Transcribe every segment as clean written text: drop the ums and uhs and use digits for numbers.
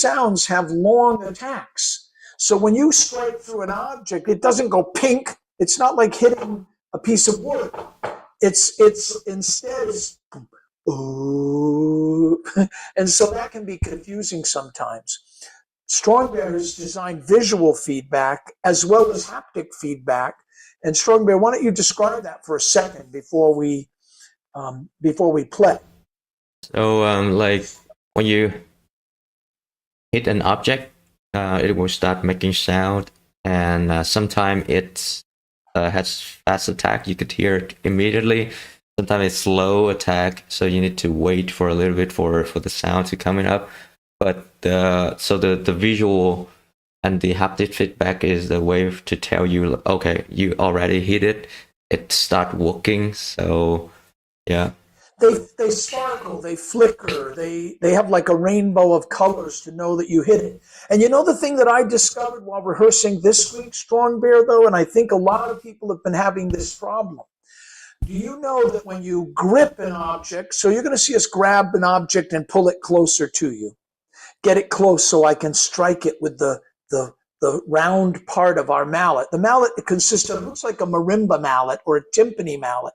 sounds have long attacks. So when you strike through an object, it doesn't go pink. It's not like hitting a piece of wood. It's instead is ooh. And so that can be confusing sometimes. Strongbear has designed visual feedback as well as haptic feedback. And Strongbear, why don't you describe that for a second before we play? So like when you hit an object, it will start making sound, and sometimes it has fast attack. You could hear it immediately. Sometimes it's slow attack, so you need to wait for a little bit for the sound to coming up. But the visual and the haptic feedback is the way to tell you, okay, you already hit it. It start working. So yeah. They sparkle, they flicker, they have like a rainbow of colors to know that you hit it. And you know the thing that I discovered while rehearsing this week, Strongbear, though, and I think a lot of people have been having this problem. Do you know that when you grip an object, so you're going to see us grab an object and pull it closer to you. Get it close so I can strike it with the round part of our mallet. The mallet consists of, looks like a marimba mallet or a timpani mallet.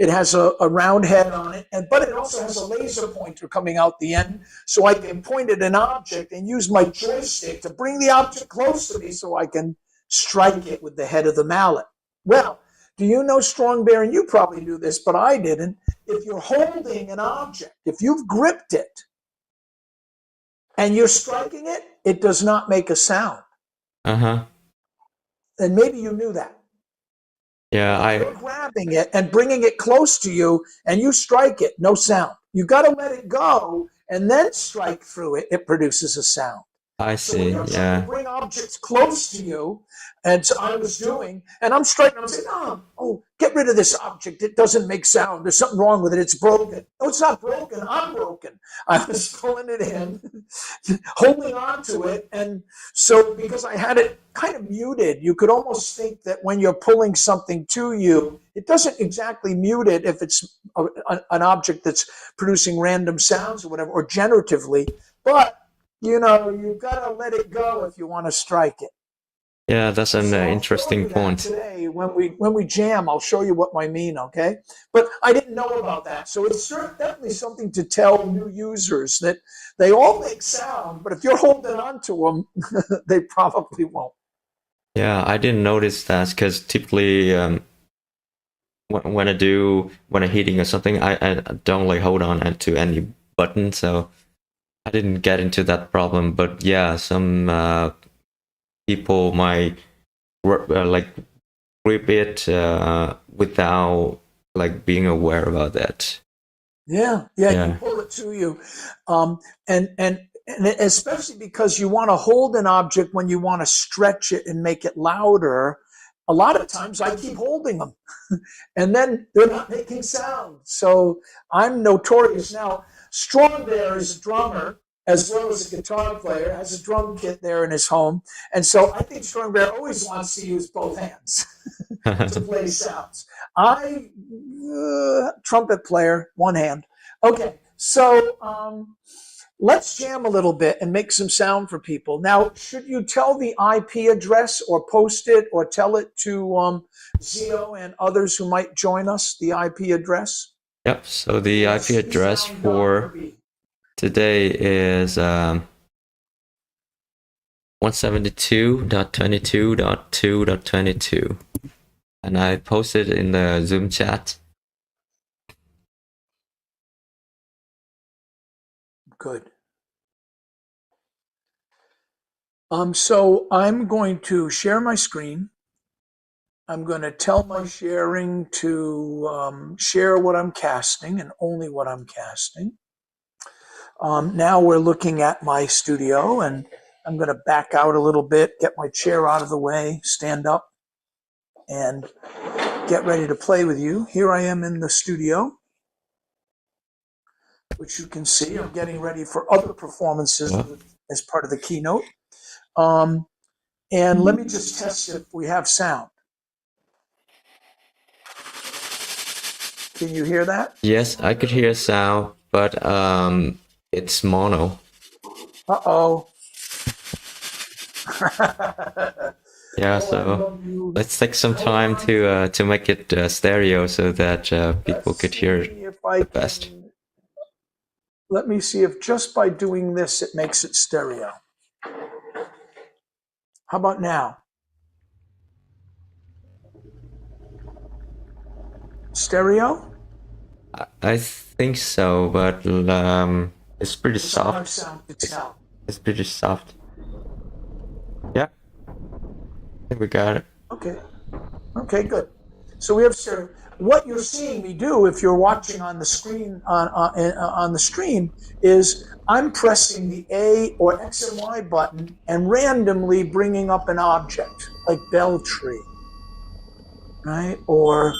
It has a round head on it, but it also has a laser pointer coming out the end, so I can point at an object and use my joystick to bring the object close to me so I can strike it with the head of the mallet. Well, do you know, Strongbear, and you probably knew this, but I didn't, if you're holding an object, if you've gripped it and you're striking it, it does not make a sound. Uh-huh. And maybe you knew that. Yeah, You're grabbing it and bringing it close to you, and you strike it, no sound. You got to let it go and then strike through it. It produces a sound. I So see. when you're trying Yeah. to bring objects close to you, and so I was doing, and I'm striking, I'm saying, oh, get rid of this object. It doesn't make sound. There's something wrong with it. It's broken. No, it's not broken. I'm broken. I was pulling it in, holding on to it. And so because I had it kind of muted, you could almost think that when you're pulling something to you, it doesn't exactly mute it if it's an object that's producing random sounds or whatever, or generatively. But you know, you've got to let it go if you want to strike it. Yeah, that's an So interesting point. today, when we jam, I'll show you what I mean, okay? But I didn't know about that. So it's definitely something to tell new users that they all make sound, but if you're holding on to them, they probably won't. Yeah, I didn't notice that because typically when I'm hitting or something, I don't like hold on to any button, so I didn't get into that problem. But yeah, some people might like grip it without like being aware about that. Yeah. You pull it to you, and especially because you want to hold an object when you want to stretch it and make it louder. A lot of times I keep holding them, and then they're not making sound. So I'm notorious now. Strongbear is a drummer as well as a guitar player, has a drum kit there in his home. And so I think Strongbear always wants to use both hands to play sounds. Trumpet player, one hand. Okay, so let's jam a little bit and make some sound for people. Now, should you tell the IP address or post it or tell it to Zio and others who might join us, the IP address? Yep, so the IP address for today is 172.22.2.22, and I posted in the Zoom chat. Good. So I'm going to share my screen. I'm going to tell my sharing to share what I'm casting and only what I'm casting. Now we're looking at my studio, and I'm going to back out a little bit, get my chair out of the way, stand up, and get ready to play with you. Here I am in the studio, which you can see. I'm getting ready for other performances as part of the keynote. And let me just test if we have sound. Can you hear that? Yes, I could hear sound, but it's mono. Uh-oh. Yeah, Oh, I so love you. let's take some Hold time on. to make it stereo so that people Let's could hear see if I the best. can. Let me see if just by doing this it makes it stereo. How about now? Stereo? I think so, but it's pretty It's on our soft. sound to tell. It's pretty soft. Yeah, I think we got it. Okay. Okay, good. So we have stereo. What you're seeing me do, if you're watching on the screen on the stream, is I'm pressing the A or X and Y button and randomly bringing up an object like bell tree, right, or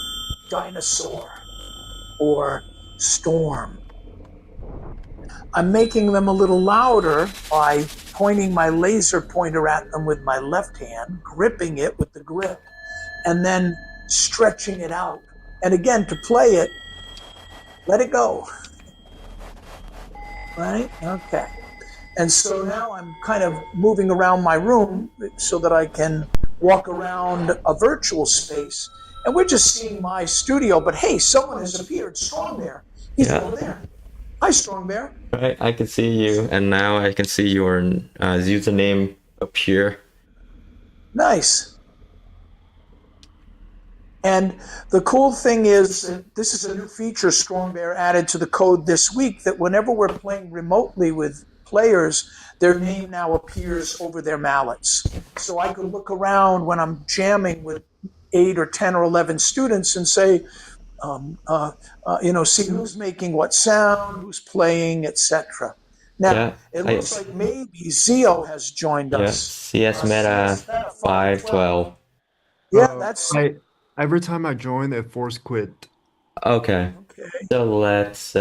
dinosaur, or storm. I'm making them a little louder by pointing my laser pointer at them with my left hand, gripping it with the grip, and then stretching it out. And again, to play it, let it go. Right? Okay. And so now I'm kind of moving around my room so that I can walk around a virtual space. And we're just seeing my studio, but hey, someone has appeared. Strongbear. He's Yeah. over there. Hi, Strongbear. Right, I can see you, and now I can see your username appear. Nice. And the cool thing is, this is a new feature Strongbear added to the code this week, that whenever we're playing remotely with players, their name now appears over their mallets. So I could look around when I'm jamming with 8 or 10 or 11 students and say, see who's making what sound, who's playing, etc. Now, Yeah, it looks like maybe Zeo has joined yeah, us. CSMeta 512. Yeah, that's Every time I join, it force quit. Okay, okay. so let's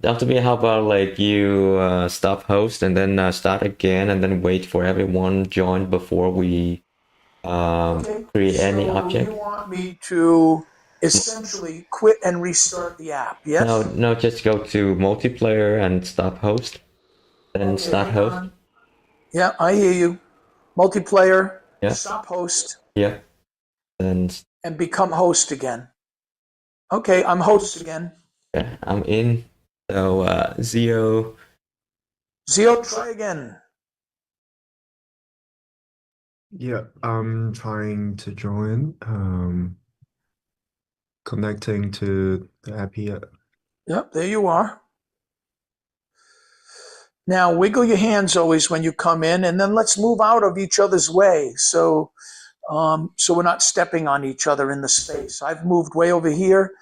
Dr.B, how about like you stop host and then start again and then wait for everyone join before we create any object? You want me to essentially quit and restart the app, yes? No, just go to multiplayer and stop host, then start hang host. on. Yeah, I hear you. Multiplayer, Yeah. stop host, Yeah, and become host again. Okay, I'm host again. yeah, I'm in. So Zeo. Zeo, try again. Yeah, I'm trying to join. Connecting to the app here. Yep, there you are. Now wiggle your hands always when you come in, and then let's move out of each other's way. So we're not stepping on each other in the space. I've moved way over here.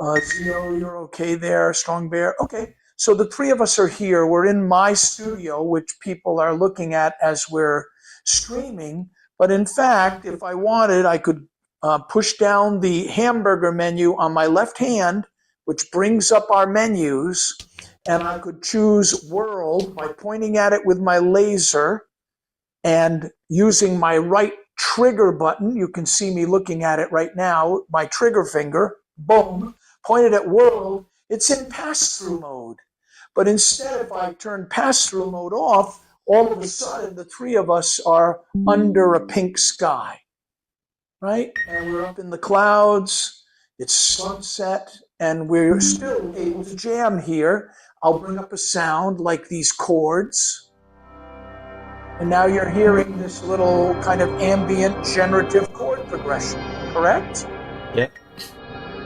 Zeo, you're okay there. Strongbear. Okay. So the three of us are here. We're in my studio, which people are looking at as we're streaming. But in fact, if I wanted, I could push down the hamburger menu on my left hand, which brings up our menus. And I could choose world by pointing at it with my laser and using my right trigger button. You can see me looking at it right now, my trigger finger, boom, pointed at world. It's in pass-through mode. But instead, if I turn pass-through mode off, all of a sudden the three of us are under a pink sky, right? And we're up in the clouds, it's sunset, and we're still able to jam here. I'll bring up a sound like these chords. And now you're hearing this little kind of ambient generative chord progression, correct? Yeah.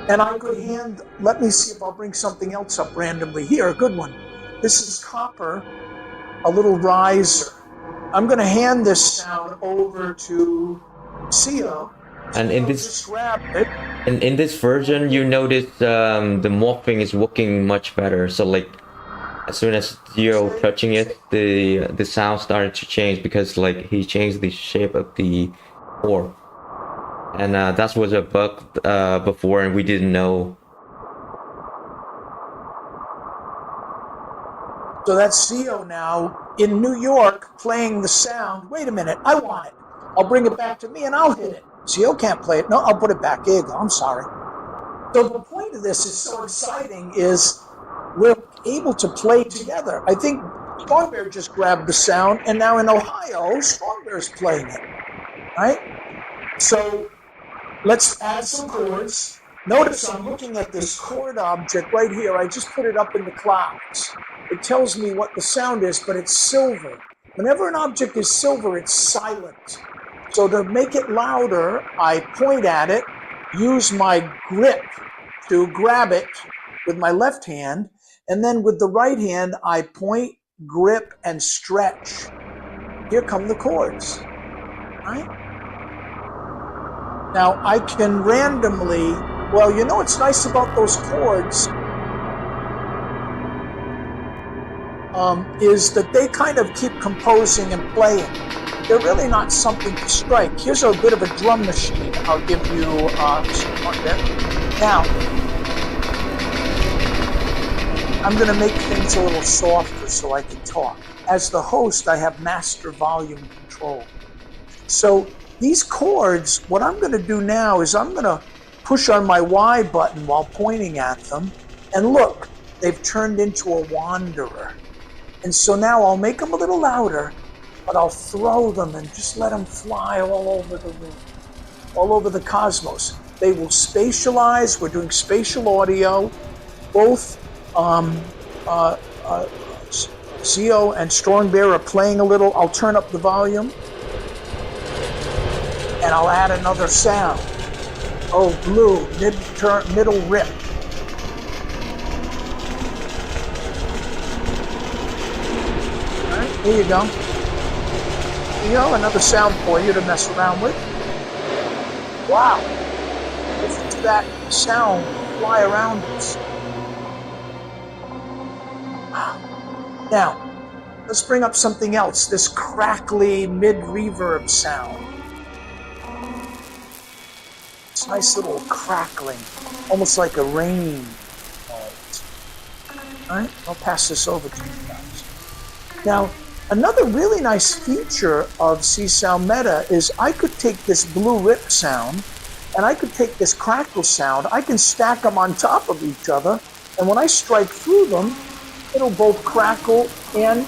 And I could hand, let me see if I'll bring something else up randomly here, a good one. This is copper, a little riser. I'm going to hand this sound over to Zeo. And in this just grab it. in this version, you notice the morphing is working much better. So like, as soon as you're touching it, the sound started to change because like he changed the shape of the core, and that was a bug before, and we didn't know. So that's Zeo now in New York playing the sound. Wait a minute, I want it. I'll bring it back to me and I'll hit it. Zeo can't play it. No, I'll put it back. Here you go. I'm sorry. So the point of this is so exciting is we're able to play together. I think Strongbear just grabbed the sound, and now in Ohio, Strongbear's playing it, right? So let's add some chords. Notice I'm looking at this chord object right here. I just put it up in the clouds. It tells me what the sound is, but it's silver. Whenever an object is silver, it's silent. So to make it louder, I point at it, use my grip to grab it with my left hand, and then with the right hand, I point, grip, and stretch. Here come the chords, right? Now, I can randomly, well, you know what's nice about those chords is that they kind of keep composing and playing. They're really not something to strike. Here's a bit of a drum machine. I'll give you one there. Now, I'm going to make things a little softer so I can talk. As the host, I have master volume control. So these chords, what I'm going to do now is I'm going to push on my Y button while pointing at them. And look, they've turned into a wanderer. And so now I'll make them a little louder, but I'll throw them and just let them fly all over the room, all over the cosmos. They will spatialize. We're doing spatial audio. Both Zeo and Strongbear are playing a little. I'll turn up the volume. And I'll add another sound. Oh, blue, middle rip. All right, here you go. Here you go, another sound for you to mess around with. Wow. Listen to that sound fly around us. Wow. Now, let's bring up something else, this crackly mid-reverb sound. It's nice little crackling, almost like a rain noise. All right, I'll pass this over to you guys. Now, another really nice feature of CsoundMeta is I could take this blue rip sound and I could take this crackle sound. I can stack them on top of each other, and when I strike through them, it'll both crackle and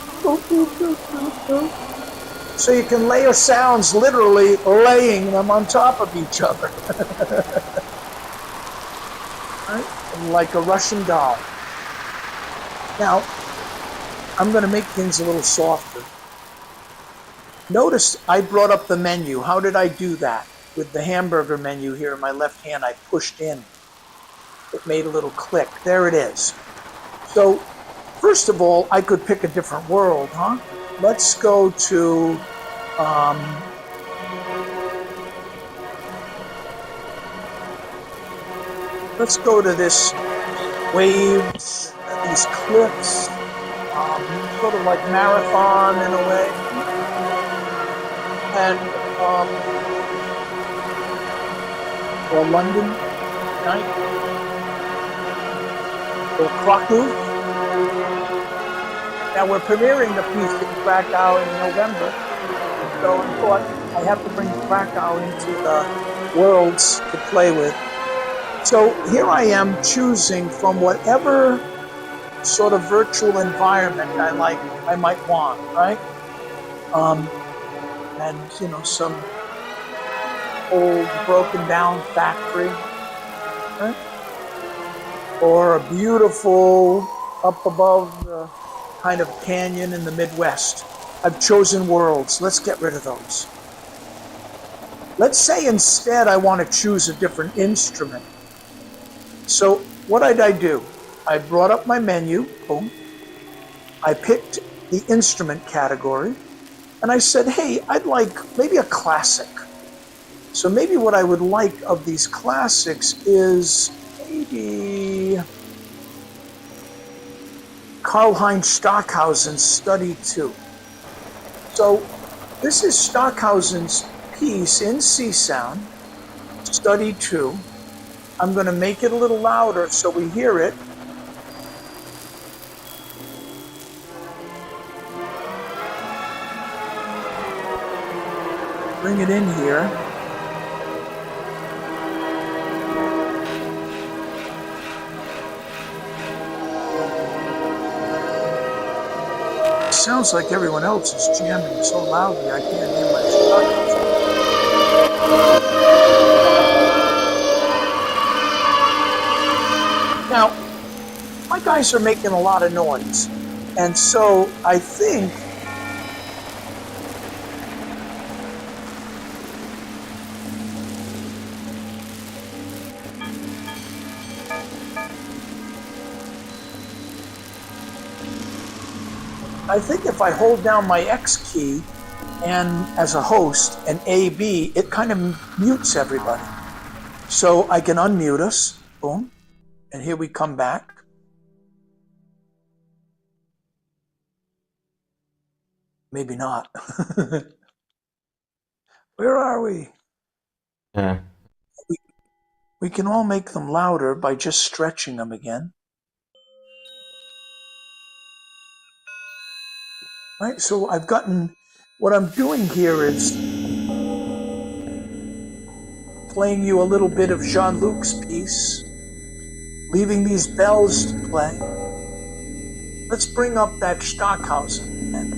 so you can layer sounds, literally laying them on top of each other. Right? Like a Russian doll. Now, I'm going to make things a little softer. Notice I brought up the menu. How did I do that? With the hamburger menu here in my left hand, I pushed in. It made a little click. There it is. So, first of all, I could pick a different world, huh? Let's go to this waves, these cliffs, sort of like marathon in a way, and or London night, or Krakow. Now we're premiering the piece in Krakow in November, so I thought I have to bring Krakow into the worlds to play with. So here I am choosing from whatever sort of virtual environment I might want, right? And you know, some old broken down factory, right? Or a beautiful up above the kind of canyon in the Midwest. I've chosen worlds. Let's get rid of those. Let's say instead I want to choose a different instrument. So what did I do? I brought up my menu, boom. I picked the instrument category, and I said, hey, I'd like maybe a classic. So maybe what I would like of these classics is maybe Karlheinz Stockhausen's Study 2. So this is Stockhausen's piece in Csound, Study 2. I'm going to make it a little louder so we hear it. Bring it in here. Sounds like everyone else is jamming so loudly I can't hear my instructions. Now, my guys are making a lot of noise, and so I think if I hold down my X key and as a host and AB, it kind of mutes everybody. So I can unmute us, boom, and here we come back. Maybe not. Where are we? Yeah. We can all make them louder by just stretching them again. Right, so I've gotten, what I'm doing here is playing you a little bit of Jean-Luc's piece, leaving these bells to play. Let's bring up that Stockhausen again.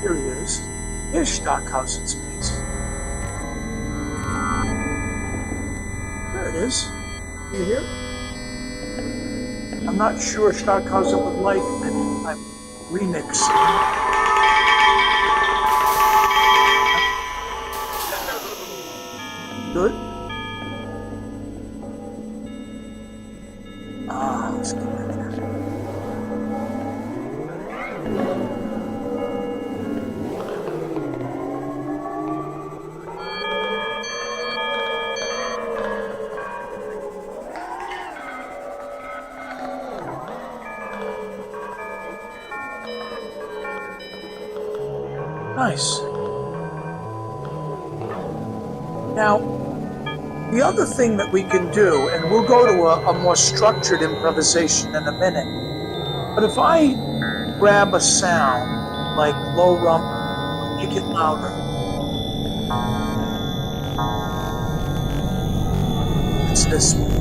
Here he is. Here's Stockhausen's piece. There it is. You hear it? I'm not sure Stockhausen would like it. I'm remixing. Good. Let's go right there. Nice. Now, the other thing that we can do, and we'll go to a more structured improvisation in a minute, but if I grab a sound like low rump, make it louder. It's this one.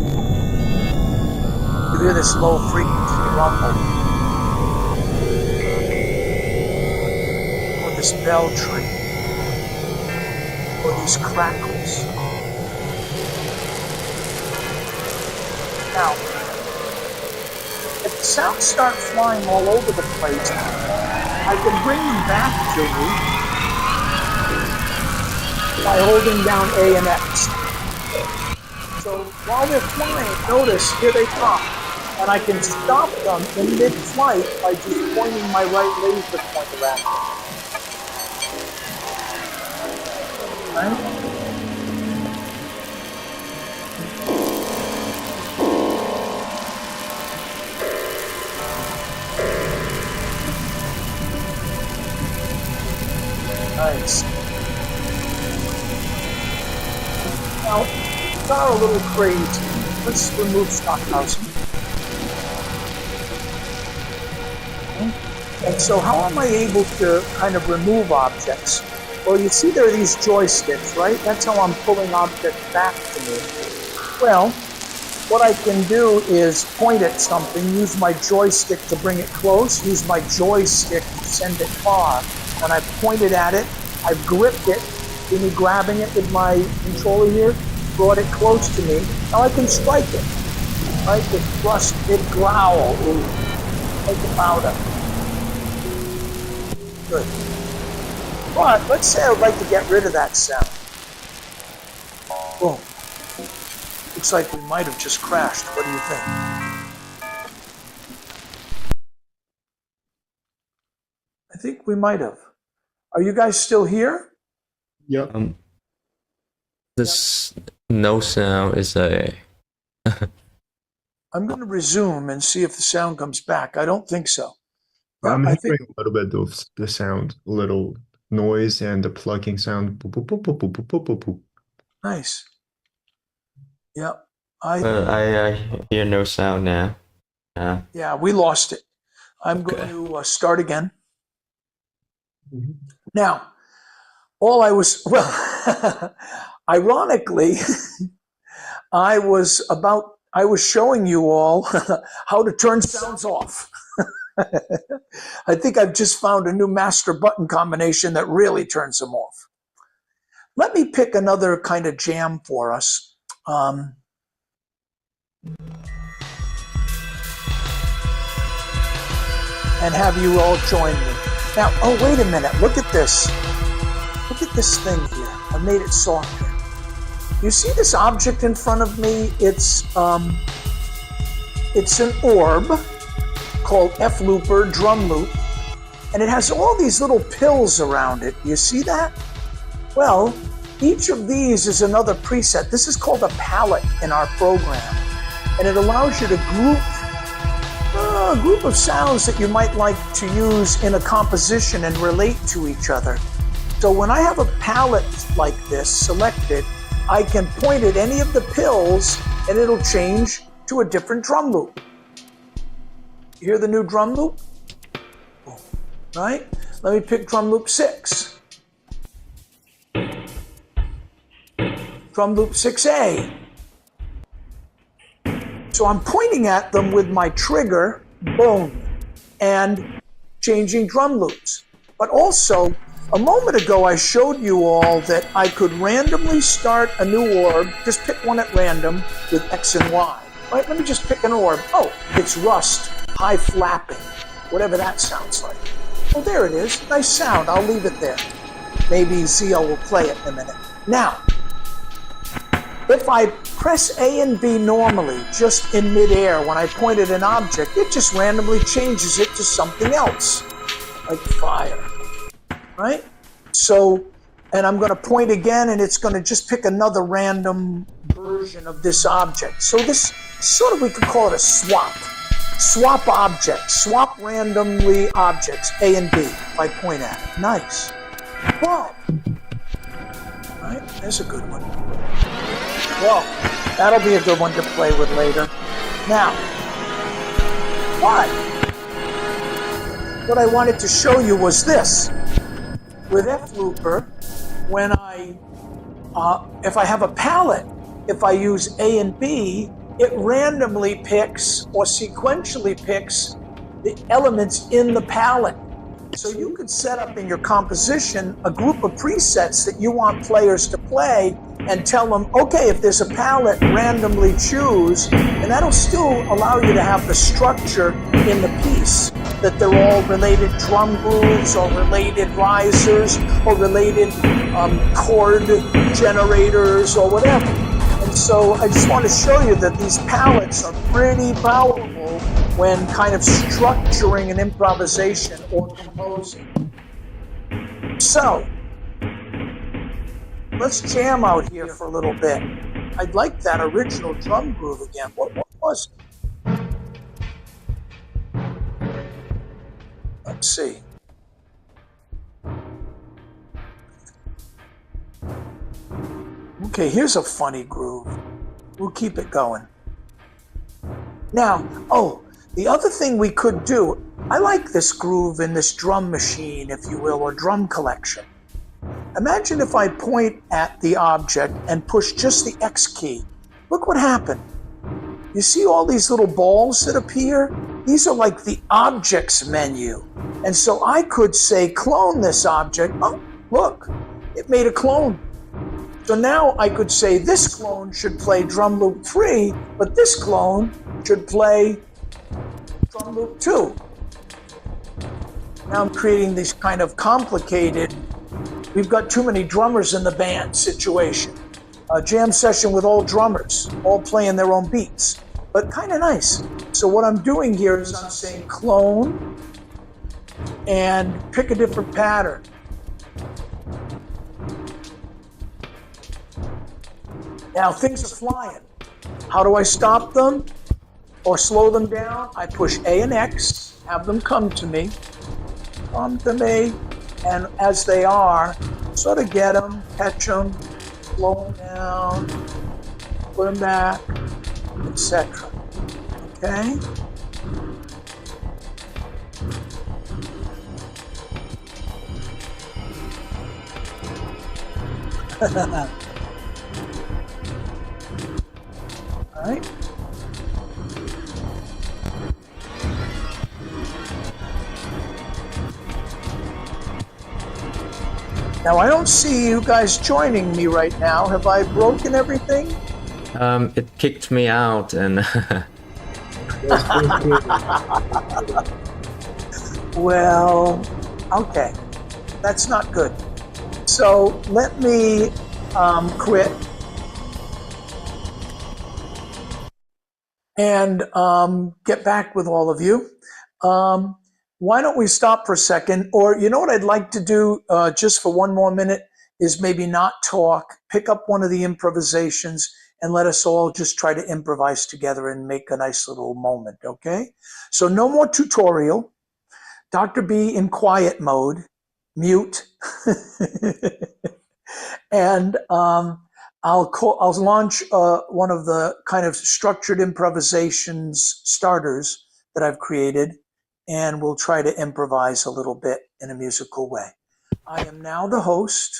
You hear this low frequency rumble. This bell tree, or these crackles. Now, if the sounds start flying all over the place, I can bring them back to you by holding down A and X. So while they're flying, notice, here they come. And I can stop them in mid-flight by just pointing my right laser pointer at them. Right? Nice. Now, these are a little crazy. Let's remove Stockhausen. Okay. And so how am I able to kind of remove objects? Well, you see there are these joysticks, right? That's how I'm pulling objects back to me. Well, what I can do is point at something, use my joystick to bring it close, use my joystick to send it far. And I've pointed at it, I've gripped it, see me grabbing it with my controller here, brought it close to me. Now I can strike it, right? It thrust, it growl, make it louder. Good. But let's say I would like to get rid of that sound. Boom. Looks like we might have just crashed. What do you think? I think we might have. Are you guys still here? Yep. This no sound is a. I'm going to resume and see if the sound comes back. I don't think so. I'm I hearing think a little bit of the sound, a little noise and the plugging sound. Boop, boop, boop, boop, boop, boop, boop, boop. nice. Yeah. I hear no sound now. Yeah, we lost it. I'm going to start again. Mhm. Now, ironically, I was showing you all how to turn sounds off. I think I've just found a new master button combination that really turns them off. Let me pick another kind of jam for us. And have you all join me. Now, oh, wait a minute. Look at this. Look at this thing here. I made it softer. You see this object in front of me? It's an orb called F-looper, drum loop, and it has all these little pills around it. You see that? Well, each of these is another preset. This is called a palette in our program, and it allows you to group a group of sounds that you might like to use in a composition and relate to each other. So when I have a palette like this selected, I can point at any of the pills and it'll change to a different drum loop. You hear the new drum loop? Right? Let me pick drum loop 6. Drum loop 6A. So I'm pointing at them with my trigger, boom, and changing drum loops. But also, a moment ago I showed you all that I could randomly start a new orb, just pick one at random with X and Y. Right, let me just pick an orb. Oh, it's rust, high flapping, whatever that sounds like. Oh, there it is, nice sound, I'll leave it there. Maybe Zio will play it in a minute. Now, if I press A and B normally, just in midair, when I point at an object, it just randomly changes it to something else, like fire, right? So, and I'm going to point again, and it's going to just pick another random version of this object. So this, sort of, we could call it a swap. Swap objects, swap randomly objects, A and B, if I point at it. Nice. Well, right, there's a good one. Well, that'll be a good one to play with later. Now, what I wanted to show you was this. With F-looper, when if I have a palette, if I use A and B, it randomly picks or sequentially picks the elements in the palette. So you could set up in your composition a group of presets that you want players to play and tell them, okay, if there's a palette, randomly choose, and that'll still allow you to have the structure in the piece, that they're all related drum grooves or related risers or related chord generators or whatever. And so I just want to show you that these palettes are pretty powerful when kind of structuring an improvisation or composing. So, let's jam out here for a little bit. I'd like that original drum groove again. What was it? Let's see. Okay, here's a funny groove. We'll keep it going. Now, oh, the other thing we could do, I like this groove in this drum machine, if you will, or drum collection. Imagine if I point at the object and push just the X key. Look what happened. You see all these little balls that appear? These are like the objects menu. And so I could say clone this object. Oh, look, it made a clone. So now I could say this clone should play drum loop 3, but this clone should play drum loop 2. Now I'm creating these kind of complicated, we've got too many drummers in the band situation. A jam session with all drummers, all playing their own beats, but kind of nice. So what I'm doing here is I'm saying clone and pick a different pattern. Now things are flying. How do I stop them or slow them down? I push A and X, have them come to me, and as they are, sort of get them, catch them, slow them down, put them back, etc. Okay? All right. Now, I don't see you guys joining me right now. Have I broken everything? It kicked me out and Well, okay. That's not good. So let me quit and get back with all of you. Why don't we stop for a second? Or you know what I'd like to do just for one more minute is maybe not talk, pick up one of the improvisations, and let us all just try to improvise together and make a nice little moment, okay? So no more tutorial. Dr. B in quiet mode, mute. And I'll launch one of the kind of structured improvisations starters that I've created, and we'll try to improvise a little bit in a musical way. I am now the host.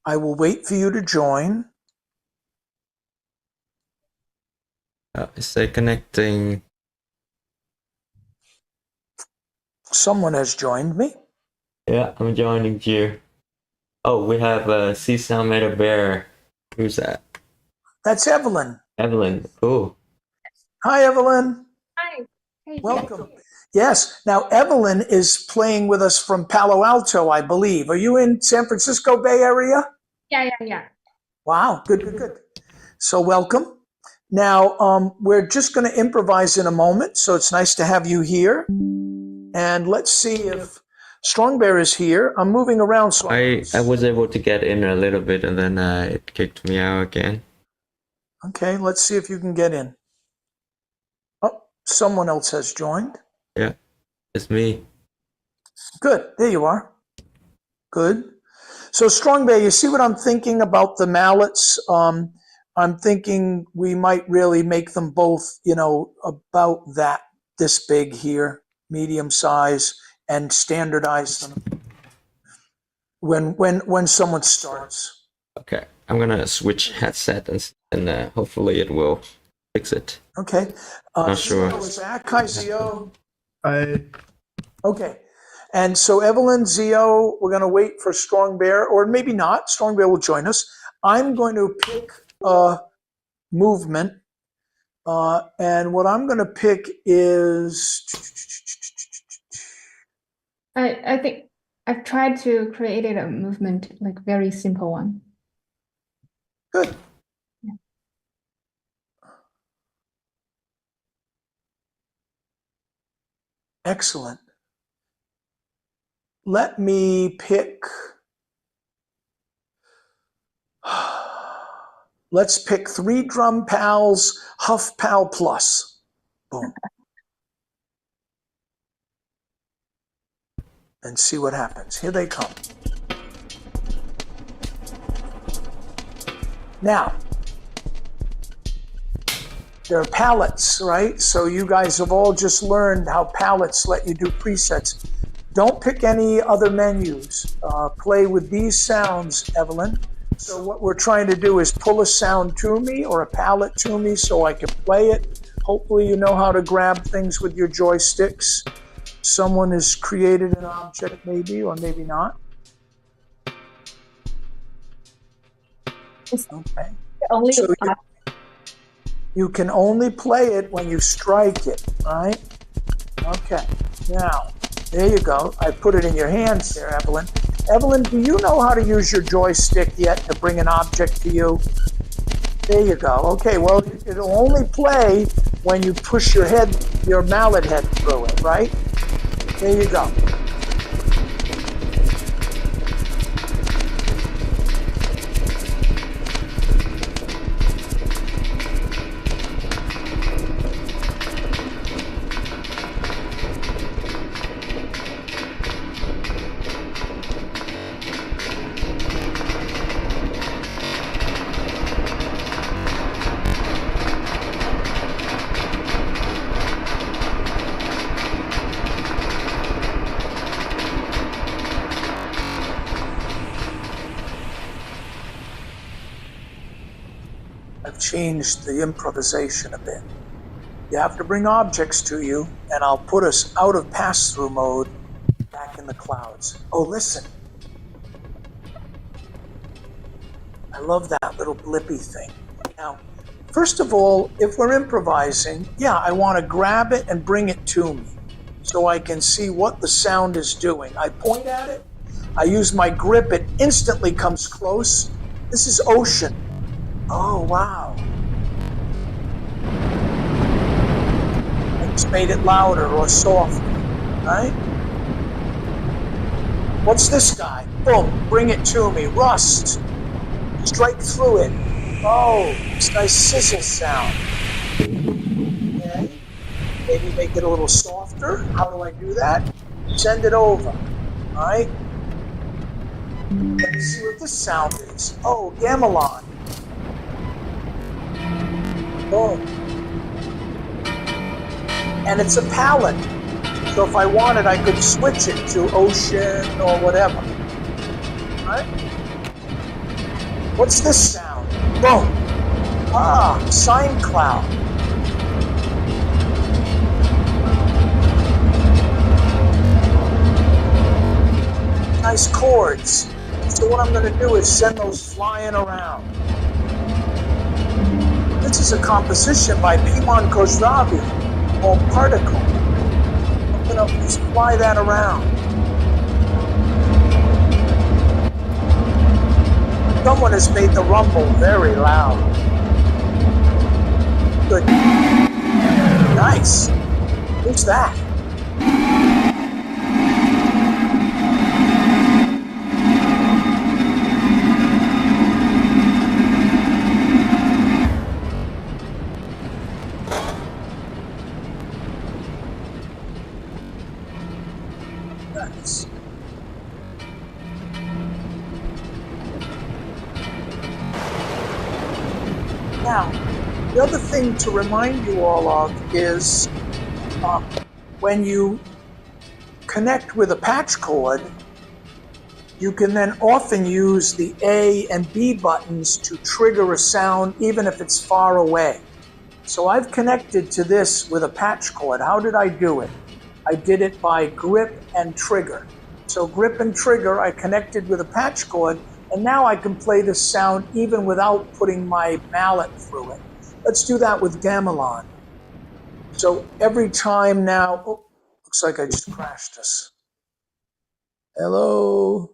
I will wait for you to join. say connecting. Someone has joined me. Yeah, I'm joining you. Oh, we have CsoundMeta Bear. Who's that? That's Evelyn. Evelyn. Cool. Hi, Evelyn. Hi. Hey, Welcome. Yes. Now, Evelyn is playing with us from Palo Alto, I believe. Are you in San Francisco Bay Area? Yeah. Wow. Good. So welcome. Now, we're just going to improvise in a moment, so it's nice to have you here. And let's see if Strongbear is here. I'm moving around. So I was able to get in a little bit and then it kicked me out again. Okay, let's see if you can get in. Oh, someone else has joined. Yeah, it's me. Good. There you are. Good. So Strongbear, you see what I'm thinking about the mallets? I'm thinking we might really make them both, about this big here, medium size, and standardize them when someone starts. Okay, I'm gonna switch headset and hopefully it will fix it. Okay. Not sure. Zach, hi, Zio. I Okay. And so Evelyn, Zio, we're going to wait for Strongbear, or maybe not. Strongbear will join us. I'm going to pick a movement, and what I'm going to pick is... I think I've tried to create a movement, like very simple one. Good. Yeah. Excellent. Let me pick... Let's pick 3 drum pals, Huff Pal Plus. Boom. And see what happens. Here they come. Now, there are pallets, right? So you guys have all just learned how pallets let you do presets. Don't pick any other menus. Play with these sounds, Evelyn. So what we're trying to do is pull a sound to me or a palette to me so I can play it. Hopefully you know how to grab things with your joysticks. Someone has created an object maybe, or maybe not. Okay. Only So you can only play it when you strike it, right? Okay. Now, there you go. I put it in your hands there, Evelyn. Evelyn, do you know how to use your joystick yet to bring an object to you? There you go. Okay, well, it'll only play when you push your mallet head through it, right? There you go. I've changed the improvisation a bit. You have to bring objects to you, and I'll put us out of pass-through mode back in in the clouds. Oh, listen. I love that little blippy thing. Now, first of all, if we're improvising, yeah, I want to grab it and bring it to me so I can see what the sound is doing. I point at it, I use my grip, it instantly comes close. This is ocean. Oh, wow. I just made it louder or softer, right? What's this guy? Boom, bring it to me. Rust. Strike through it. Oh, this nice sizzle sound. Okay. Maybe make it a little softer. How do I do that? Send it over. All right. Let me see what this sound is. Oh, gamelan. Oh. And it's a palette. So if I wanted, I could switch it to ocean or whatever. All right. What's this sound? Boom. Ah, sine cloud. Nice chords. So what I'm going to do is send those flying around. This is a composition by Pimon Khosravi called Particle. I'm going to just fly that around. Someone has made the rumble very loud. Good. Nice. Who's that? Nice. Now, the other thing to remind you all of is when you connect with a patch cord, you can then often use the A and B buttons to trigger a sound even if it's far away. So I've connected to this with a patch cord. How did I do it? I did it by grip and trigger. So grip and trigger, I connected with a patch cord, and now I can play this sound even without putting my mallet through it. Let's do that with gamelan. So every time now, oh, looks like I just crashed us. Hello?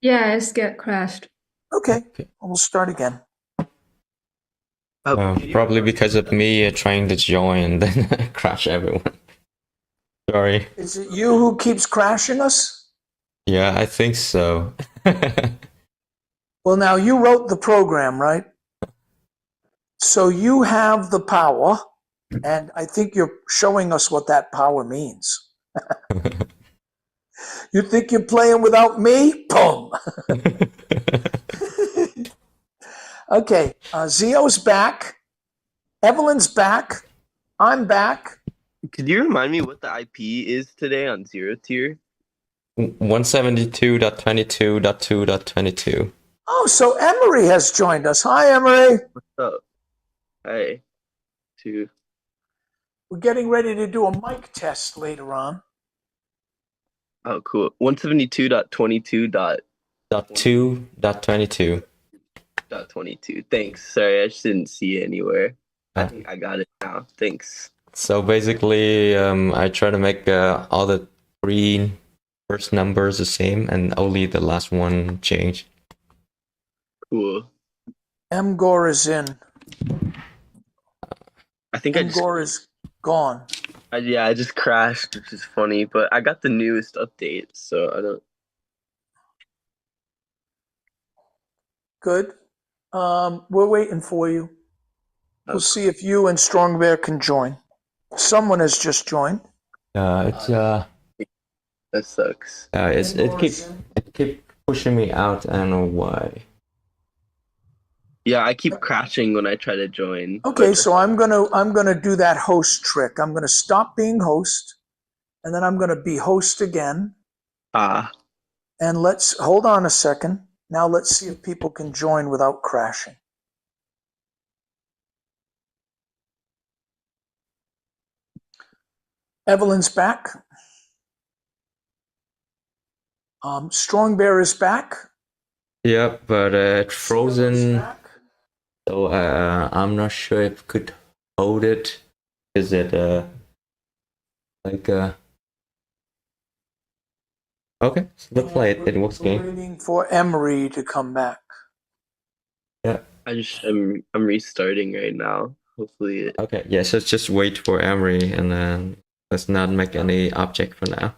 Yeah, it's get crashed. Okay, we'll start again. Probably because of me trying to join and then crash everyone. Sorry. Is it you who keeps crashing us? Yeah, I think so. Well, now you wrote the program, right? So you have the power, and I think you're showing us what that power means. You think you're playing without me? Boom. Okay, Zio's back. Evelyn's back. I'm back. Could you remind me what the IP is today on ZeroTier? 172.22.2.22. Oh, so Emery has joined us. Hi, Emery. What's up? Hey. Two. We're getting ready to do a mic test later on. Oh, cool. 172.2.22. 172.22. Thanks. Sorry, I just didn't see it anywhere. I think I got it now. Thanks. So basically, I try to make all the three first numbers the same and only the last one change. Cool. Mgore is in. I think Mgore is gone. I just crashed, which is funny, but I got the newest update, so I don't. Good. We're waiting for you. We'll see if you and Strongbear can join. Someone has just joined. That sucks. It keep pushing me out. I don't know why. Yeah, I keep crashing when I try to join. Okay, so I'm gonna do that host trick. I'm gonna stop being host, and then I'm gonna be host again. And let's hold on a second. Now let's see if people can join without crashing. Evelyn's back. Strong Bear is back. Yep, but it's Is frozen. back. So I'm not sure if I could hold it. Is it like okay, so let's play it. It works We're game. waiting for Emery to come back. Yeah. I'm restarting right now. Hopefully it. Okay. Yeah. So just wait for Emery, and then let's not make any object for now.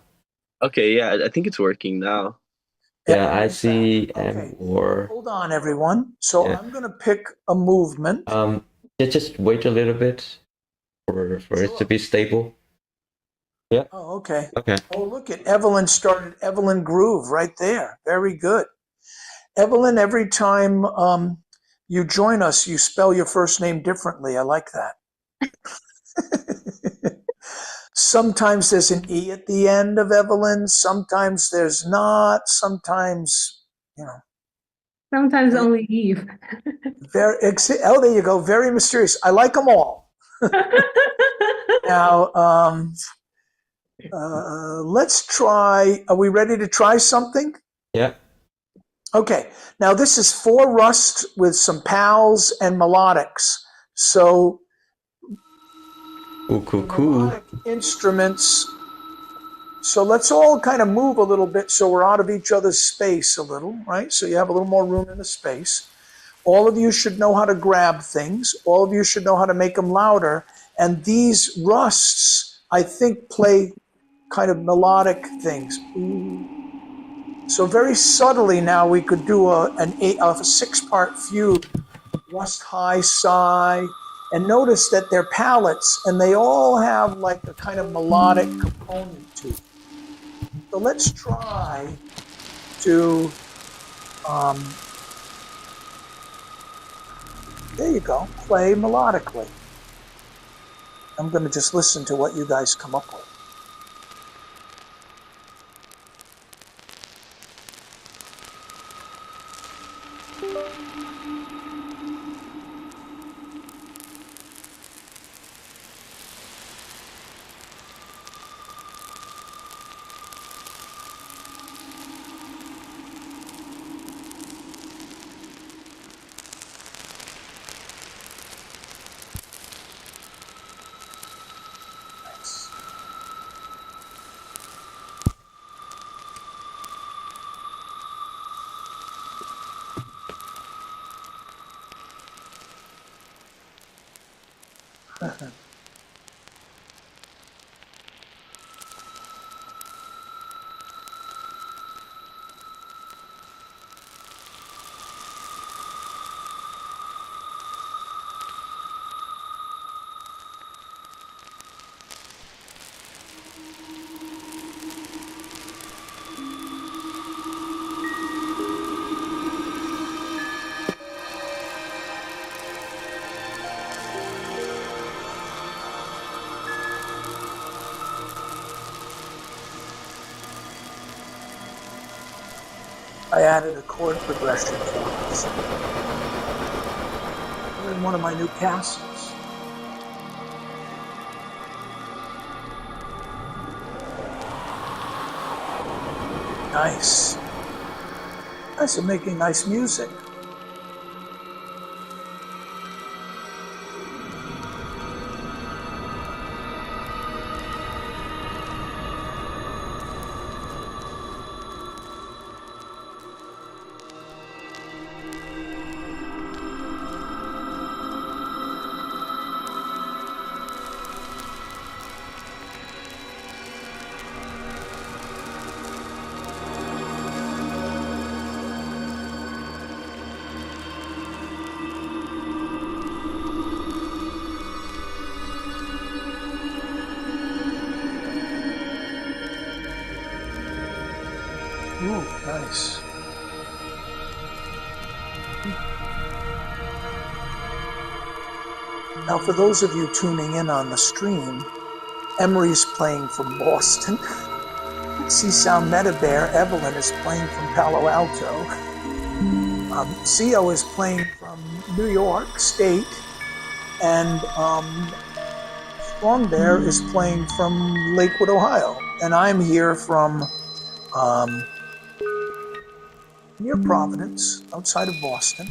Okay, yeah, I think it's working now. Yeah, I see Okay. M4. Hold on, everyone. So Yeah. I'm going to pick a movement. Yeah, just wait a little bit for it to be stable. Yeah. Oh, okay. Okay. Oh, look at Evelyn started Evelyn Groove right there. Very good. Evelyn, every time you join us, you spell your first name differently. I like that. Sometimes there's an E at the end of Evelyn. Sometimes there's not. Sometimes, you know. Sometimes only Eve. Oh, there you go. Very mysterious. I like them all. Now, let's try. Are we ready to try something? Yeah. Okay. Now, this is 4 Rust with some pals and melodics. So, Ooh, cool. melodic instruments. So let's all kind of move a little bit so we're out of each other's space a little, right? So you have a little more room in the space. All of you should know how to grab things. All of you should know how to make them louder. And these rusts, I think, play kind of melodic things. So very subtly now we could do a 6-part fugue, rust, high, sigh, and notice that they're pallets and they all have like a kind of melodic component to it. So let's try to, there you go, play melodically. I'm going to just listen to what you guys come up with. I added a chord progression for this. We're in one of my new castles. Nice. Guys are making nice music. Ooh, nice. Now, for those of you tuning in on the stream, Emery's playing from Boston. CsoundMeta Bear, Evelyn, is playing from Palo Alto. Zio is playing from New York State. And Strongbear is playing from Lakewood, Ohio. And I'm here from Near Providence, outside of Boston.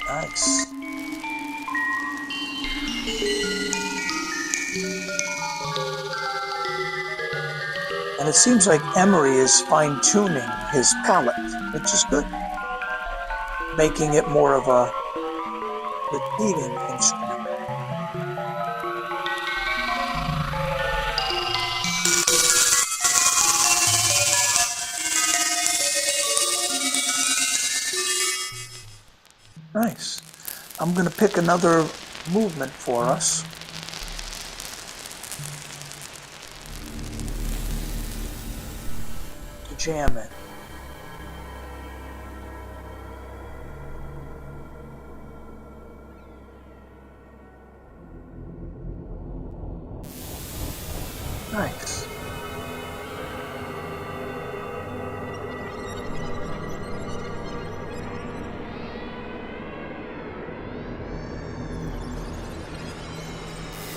Nice. And it seems like Emery is fine-tuning his palette, which is good. Making it more of a repeating instrument. Nice. I'm going to pick another movement for us. To jam it. Nice.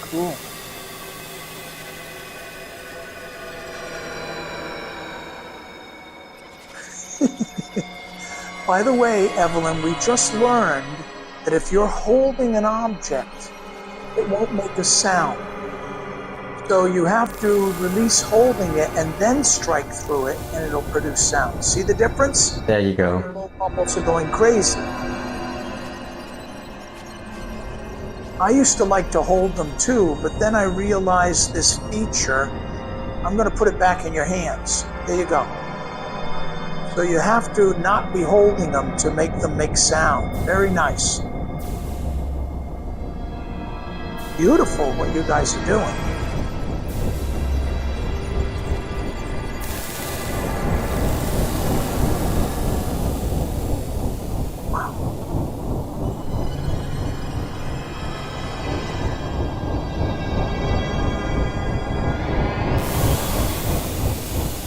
Cool. By the way, Evelyn, we just learned that if you're holding an object, it won't make a sound. So you have to release holding it and then strike through it, and it'll produce sound. See the difference? There you Your go. low bubbles are going crazy. I used to like to hold them too, but then I realized this feature. I'm going to put it back in your hands. There you go. So you have to not be holding them to make them make sound. Very nice. Beautiful what you guys are doing.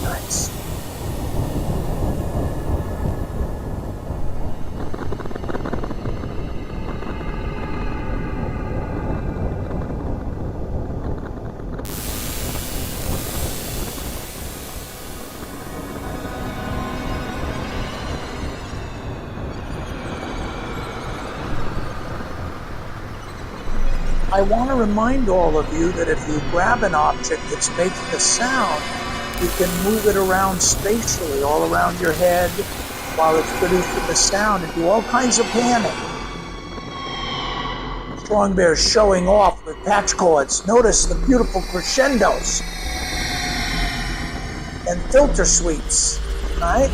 Nice. I want to remind all of you that if you grab an object that's making a sound, you can move it around spatially, all around your head, while it's producing the sound, and do all kinds of panning. Strongbear showing off with patch chords. Notice the beautiful crescendos and filter sweeps, right?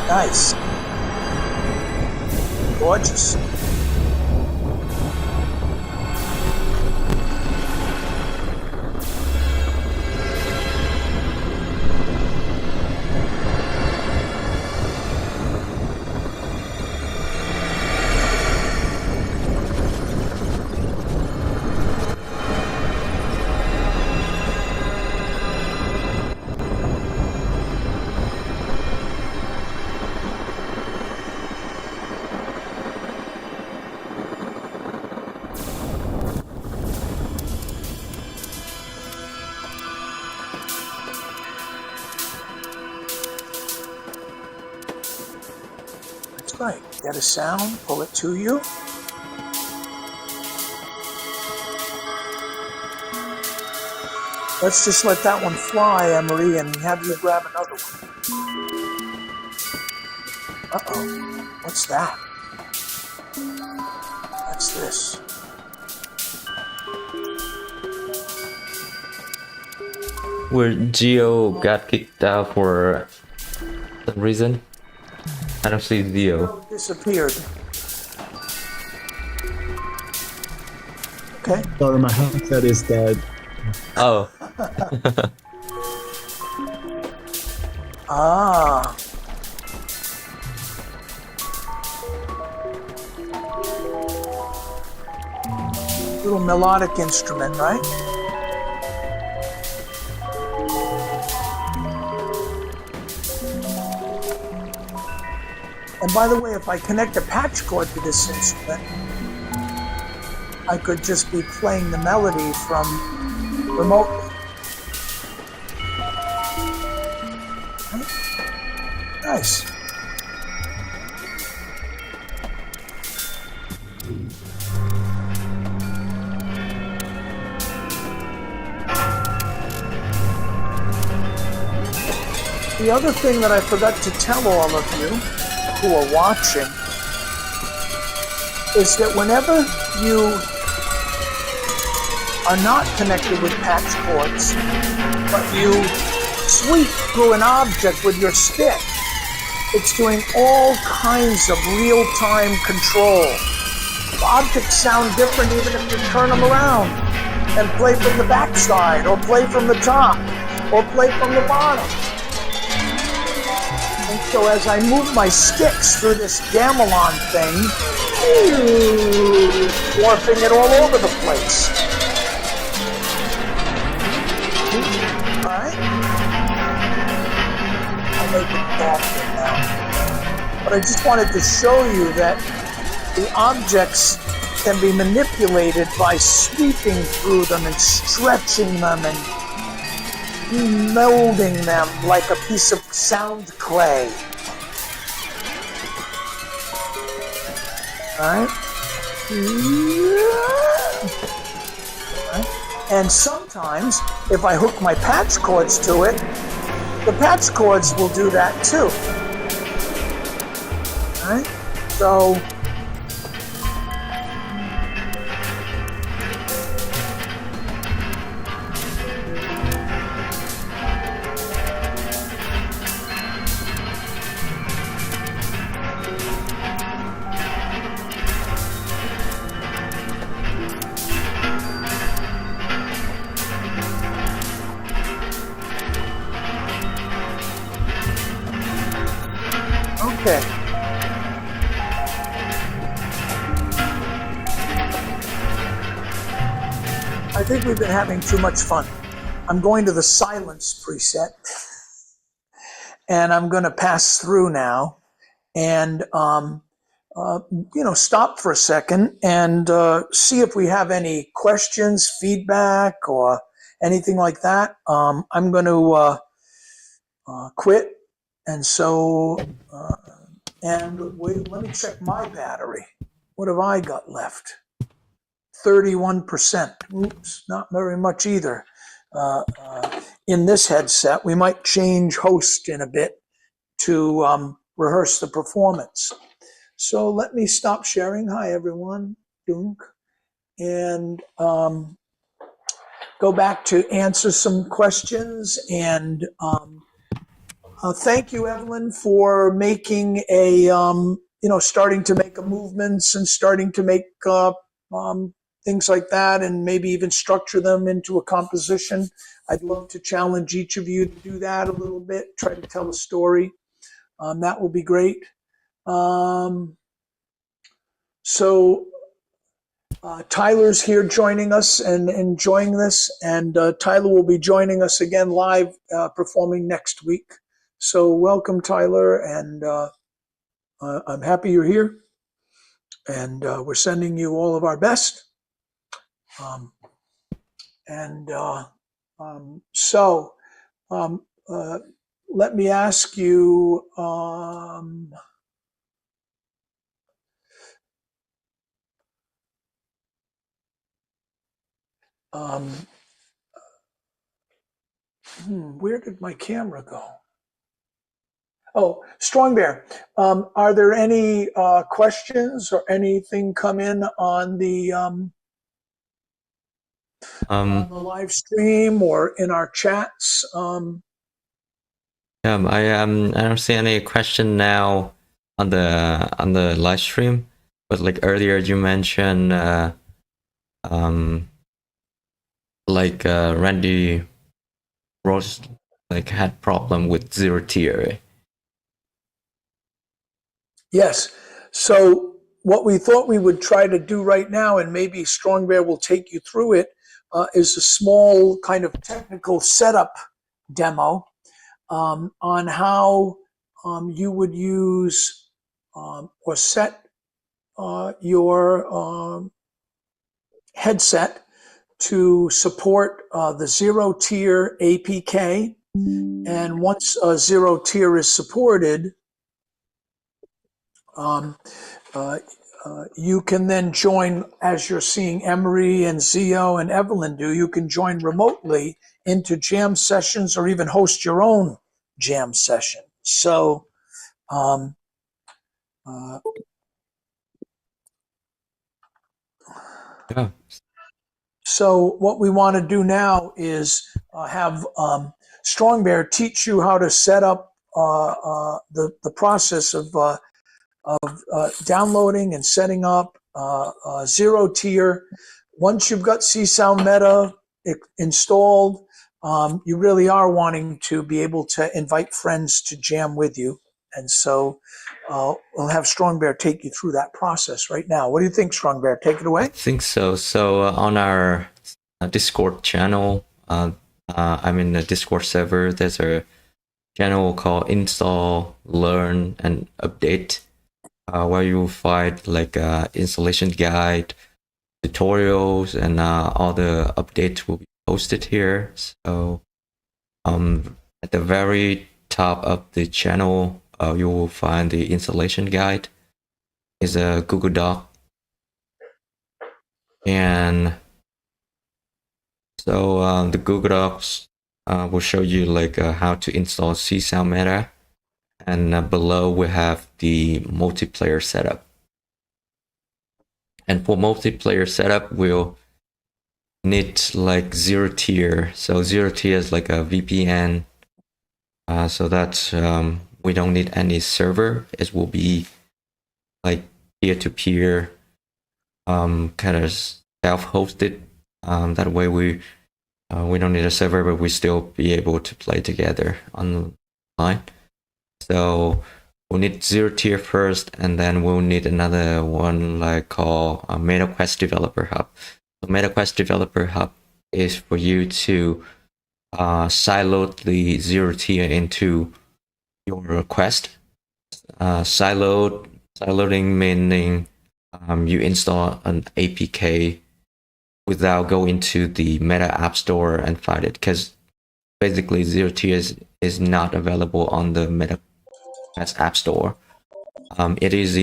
Nice. Gorgeous. Right, get a sound, pull it to you. Let's just let that one fly, Emery, and have you grab another one. Uh-oh, what's that? What's this? Where Geo got kicked out for some reason. I don't see Zio. Disappeared. Okay. Sorry, my headset is dead. Oh. Ah. Little melodic instrument, right? And by the way, if I connect a patch cord to this instrument, I could just be playing the melody from remotely. Nice. The other thing that I forgot to tell all of you who are watching is that whenever you are not connected with patch cords, but you sweep through an object with your stick, it's doing all kinds of real-time control. The objects sound different even if you turn them around and play from the backside, or play from the top, or play from the bottom. And so as I move my sticks through this gamelan thing, warping it all over the place. Alright? I'll make it softer now. But I just wanted to show you that the objects can be manipulated by sweeping through them and stretching them and melding them like a piece of sound clay. Alright? And sometimes, if I hook my patch cords to it, the patch cords will do that too. Alright? So, okay. I think we've been having too much fun. I'm going to the silence preset, and I'm going to pass through now and, stop for a second and see if we have any questions, feedback, or anything like that. I'm going to quit. And so, let me check my battery. What have I got left? 31%. Oops, not very much either. In this headset, we might change host in a bit to rehearse the performance. So let me stop sharing. Hi, everyone. Dunk. And go back to answer some questions. And thank you, Evelyn, for making starting to make movements and starting to make things like that, and maybe even structure them into a composition. I'd love to challenge each of you to do that a little bit, try to tell a story. That will be great. Tyler's here joining us and enjoying this, and Tyler will be joining us again live performing next week. So welcome, Tyler, and I'm happy you're here, and we're sending you all of our best. Let me ask you, where did my camera go? Oh, Strongbear, are there any questions or anything come in on the live stream or in our chats? I don't see any question now on the live stream, but like earlier you mentioned Randy Rose had problem with ZeroTier. Yes. So what we thought we would try to do right now, and maybe Strongbear will take you through it, is a small kind of technical setup demo on how you would use or set your headset to support the ZeroTier APK. And once ZeroTier is supported, Um, you can then join, as you're seeing Emery and Zio and Evelyn do, you can join remotely into jam sessions or even host your own jam session. So, uh, Yeah. so what we want to do now is have Strongbear teach you how to set up the process of downloading and setting up ZeroTier. Once you've got CsoundMeta installed, you really are wanting to be able to invite friends to jam with you. And so we'll have Strongbear take you through that process right now. What do you think, Strongbear? Take it I away. think so. So on our Discord channel, I'm in the Discord server. There's a channel called Install, Learn, and Update, where you will find like installation guide, tutorials, and all the updates will be posted here. So at the very top of the channel, you will find the installation guide. It's a Google Doc. And so the Google Docs will show you like how to install CsoundMeta, and below we have the multiplayer setup. And for multiplayer setup, we'll need like ZeroTier. So ZeroTier is like a VPN, so that we don't need any server. It will be like peer-to-peer, kind of self-hosted. That way we don't need a server, but we still be able to play together online. So we'll need ZeroTier first, and then we'll need another one like called MetaQuest Developer Hub. So MetaQuest Developer Hub is for you to siloed the ZeroTier into your Quest. Siloading meaning you install an APK without going to the Meta App Store and find it, because basically ZeroTier is not available on the Meta App Store. It is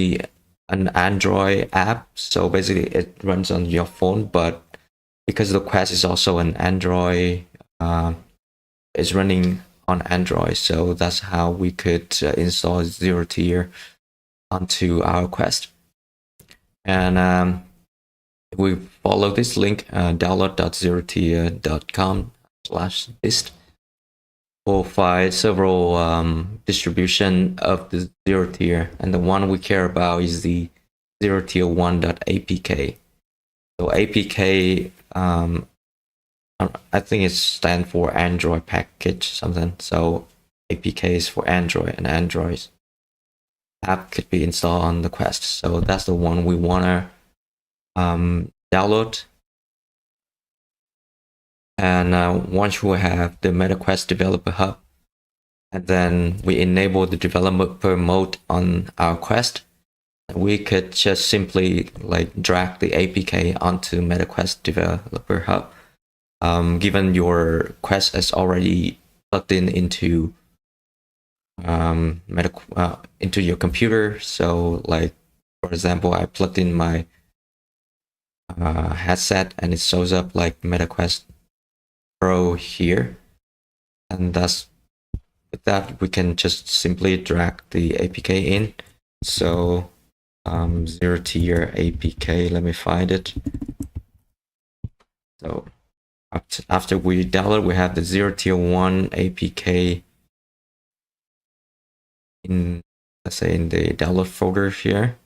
an Android app, so basically it runs on your phone, but because the Quest is also an Android, it's running on Android, so that's how we could install ZeroTier onto our Quest. And we follow this link, download.zerotier.com/dist. We'll find several distribution of the ZeroTier, and the one we care about is the ZeroTier1.apk. So APK, I think it stands for Android package something. So APK is for Android, and Android app could be installed on the Quest. So that's the one we wanna download. And once we have the MetaQuest Developer Hub, and then we enable the developer mode on our Quest, we could just simply like drag the APK onto MetaQuest Developer Hub. Given your Quest is already plugged into into your computer, so like for example, I plugged in my headset, and it shows up like MetaQuest Pro here, and thus with that we can just simply drag the APK in. So ZeroTier APK, let me find it. So after we download, we have the ZeroTier1 APK in, let's say, in the download folder here.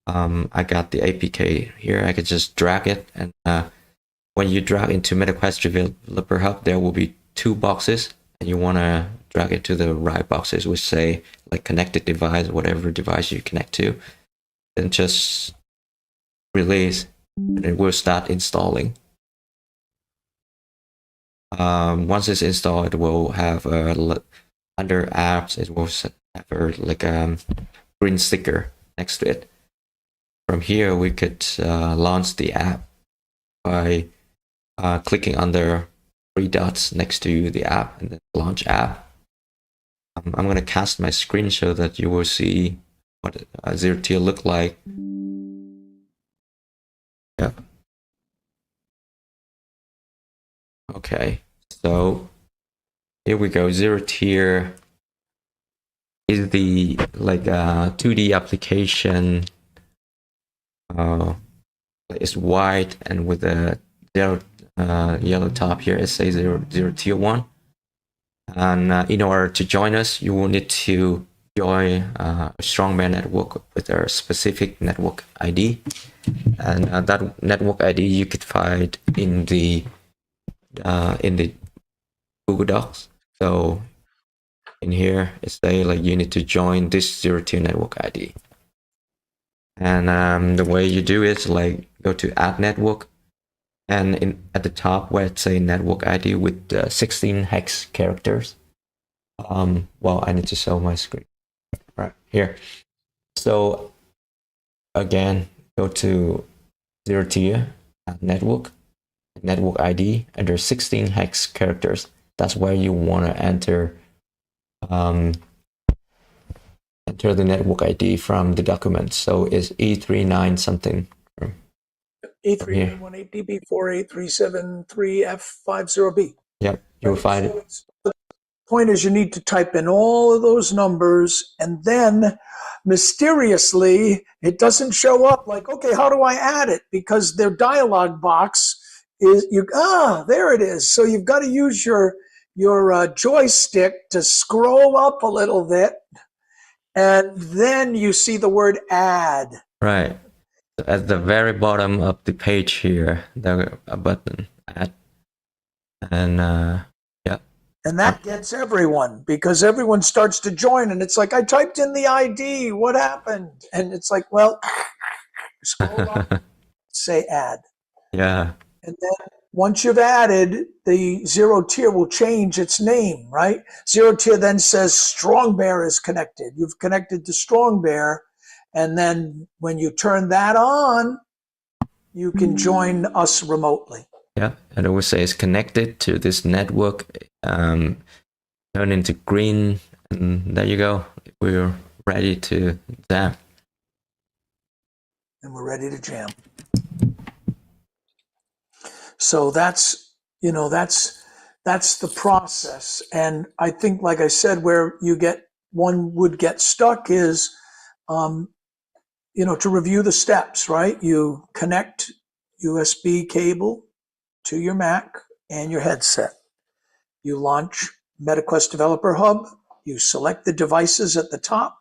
I got the APK here. I could just drag it, and when you drag into MetaQuest Developer Hub, there will be two boxes, and you want to drag it to the right boxes, which say like connected device, whatever device you connect to. Then just release, and it will start installing. Once it's installed, it will have under apps, it will have like a green sticker next to it. From here, we could launch the app by clicking on the three dots next to the app, and then launch app. I'm going to cast my screen so that you will see what ZeroTier look like. Yeah. Okay, so here we go. ZeroTier is the 2D application. It's white and with a yellow top here. It says ZeroTier 1. And in order to join us, you will need to join a strongbear network with a specific network ID. And that network ID you could find in the Google Docs. So in here, it's say you need to join this ZeroTier network ID. And the way you do it is go to add network, and at the top where it say network ID with 16 hex characters. Well, I need to show my screen right here. So again, go to ZeroTier, add network ID, and there's 16 hex characters. That's where you want to enter the network ID from the document. So it's E39 something. E3918DB48373F50B. Yep, you'll find it. The point is you need to type in all of those numbers, and then mysteriously it doesn't show up okay, how do I add it? Because their dialog box is there it is. So you've got to use your joystick to scroll up a little bit, and then you see the word add. Right. At the very bottom of the page here, there's a button, add. And yeah. And that gets everyone, because everyone starts to join, and it's like, I typed in the ID, what happened? And it's like, well, scroll up, say add. Yeah. And then once you've added, the ZeroTier will change its name, right? ZeroTier then says strongbear is connected. You've connected to strongbear. And then when you turn that on, you can join us remotely. Yeah, and it will say it's connected to this network. Turn into green, and there you go. We're ready to jam. And we're ready to jam. So that's the process. And I think, like I said, where one would get stuck is, to review the steps, right? You connect USB cable to your Mac and your headset. You launch MetaQuest Developer Hub. You select the devices at the top.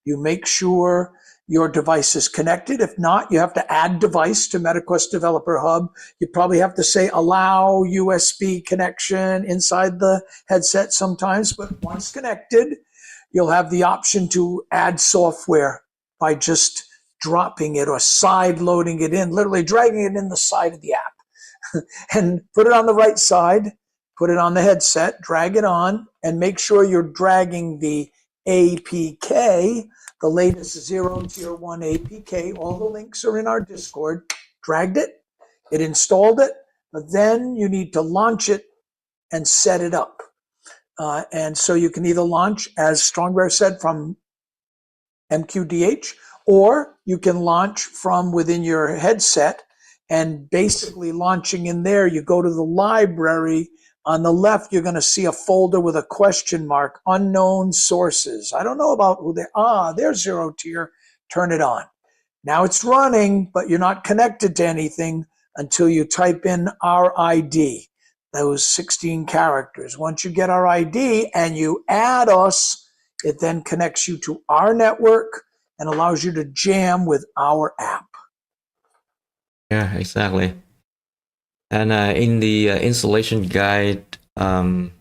You make sure your device is connected. If not, you have to add device to MetaQuest Developer Hub. You probably have to say allow USB connection inside the headset sometimes, but once connected, you'll have the option to add software by just dropping it or side loading it in, literally dragging it in the side of the app and put it on the right side, put it on the headset, drag it on, and make sure you're dragging the APK, the latest ZeroTier 1 APK. All the links are in our Discord. Dragged it, it installed it, but then you need to launch it and set it up. And so you can either launch, as Strongbear said, from MQDH, or you can launch from within your headset. And basically launching in there, you go to the library. On the left, you're going to see a folder with a question mark, unknown sources. I don't know about who they are. There's ZeroTier. Turn it on. Now it's running, but you're not connected to anything until you type in our ID, those 16 characters. Once you get our ID and you add us, it then connects you to our network and allows you to jam with our app. Yeah, exactly. And in the installation guide, we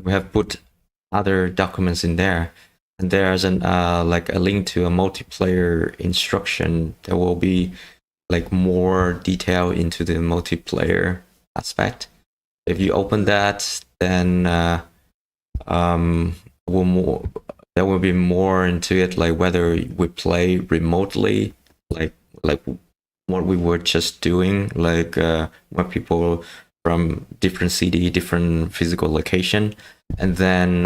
have put other documents in there, and there's a link to a multiplayer instruction that will be more detail into the multiplayer aspect. If you open that, then there will be more into it, whether we play remotely, like what we were just doing, when people from different city, different physical location, and then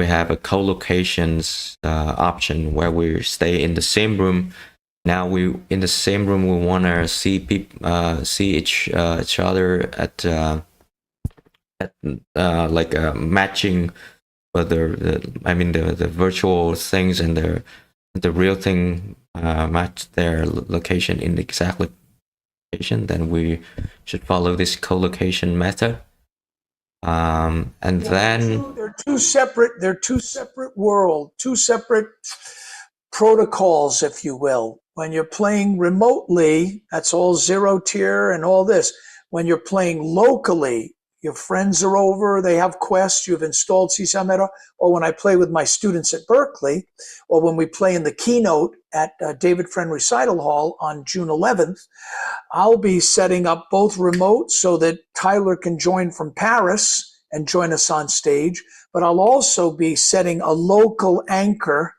we have a co-locations option where we stay in the same room. Now we in the same room, we want to see people see each other at like matching the virtual things and the real thing match their location in the exact location. Then we should follow this co-location method. And then they're two separate worlds, two separate protocols, if you will. When you're playing remotely, that's all ZeroTier and all this. When you're playing locally, your friends are over, they have quests, you've installed CsoundMeta, or when I play with my students at Berkeley, or when we play in the keynote at David Friend Recital Hall on June 11th, I'll be setting up both remote so that Tyler can join from Paris and join us on stage, but I'll also be setting a local anchor,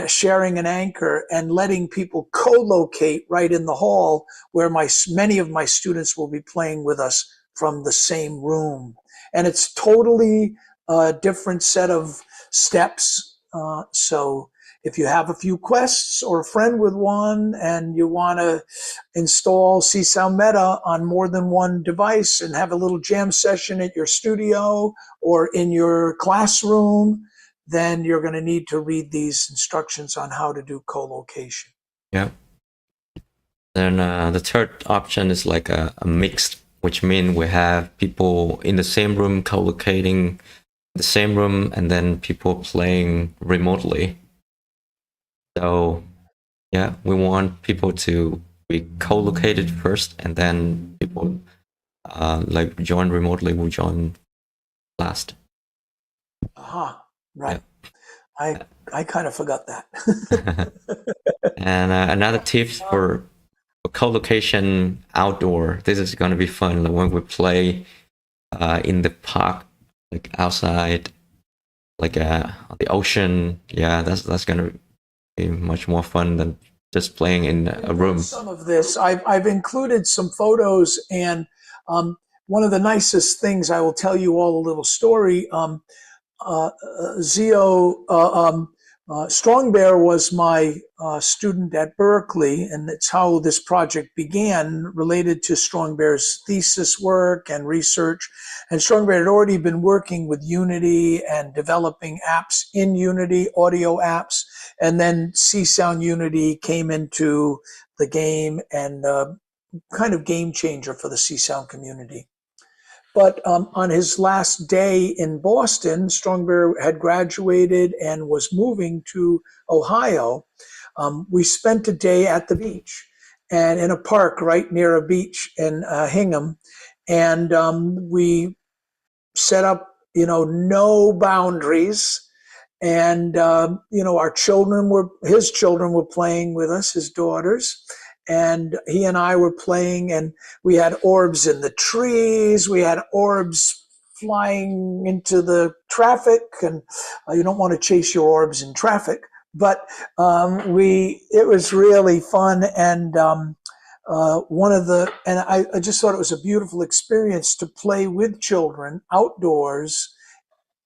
sharing an anchor and letting people co-locate right in the hall where many of my students will be playing with us from the same room. And it's totally a different set of steps. So if you have a few quests or a friend with one and you want to install CsoundMeta on more than one device and have a little jam session at your studio or in your classroom, then you're going to need to read these instructions on how to do co-location. Yeah. Then the third option is like a mixed, which means we have people in the same room co-locating the same room and then people playing remotely. So yeah, we want people to be co-located first and then people like join remotely will join last. Aha, right. Yeah. I kind of forgot that. And another tip for co-location outdoor. This is going to be fun. Like when we play in the park, like outside, like the ocean. Yeah, that's going to be much more fun than just playing in a room. Some of this, I've included some photos, and one of the nicest things, I will tell you all a little story. Strongbear was my student at Berkeley, and it's how this project began, related to Strongbear's thesis work and research. And Strongbear had already been working with Unity and developing apps in Unity, audio apps, and then Csound Unity came into the game and kind of game changer for the Csound community. But on his last day in Boston, Strongbear had graduated and was moving to Ohio. We spent a day at the beach and in a park right near a beach in Hingham. And we set up, no boundaries. And, his children were playing with us, his daughters. And he and I were playing, and we had orbs in the trees. We had orbs flying into the traffic, and you don't want to chase your orbs in traffic. But it was really fun, and I just thought it was a beautiful experience to play with children outdoors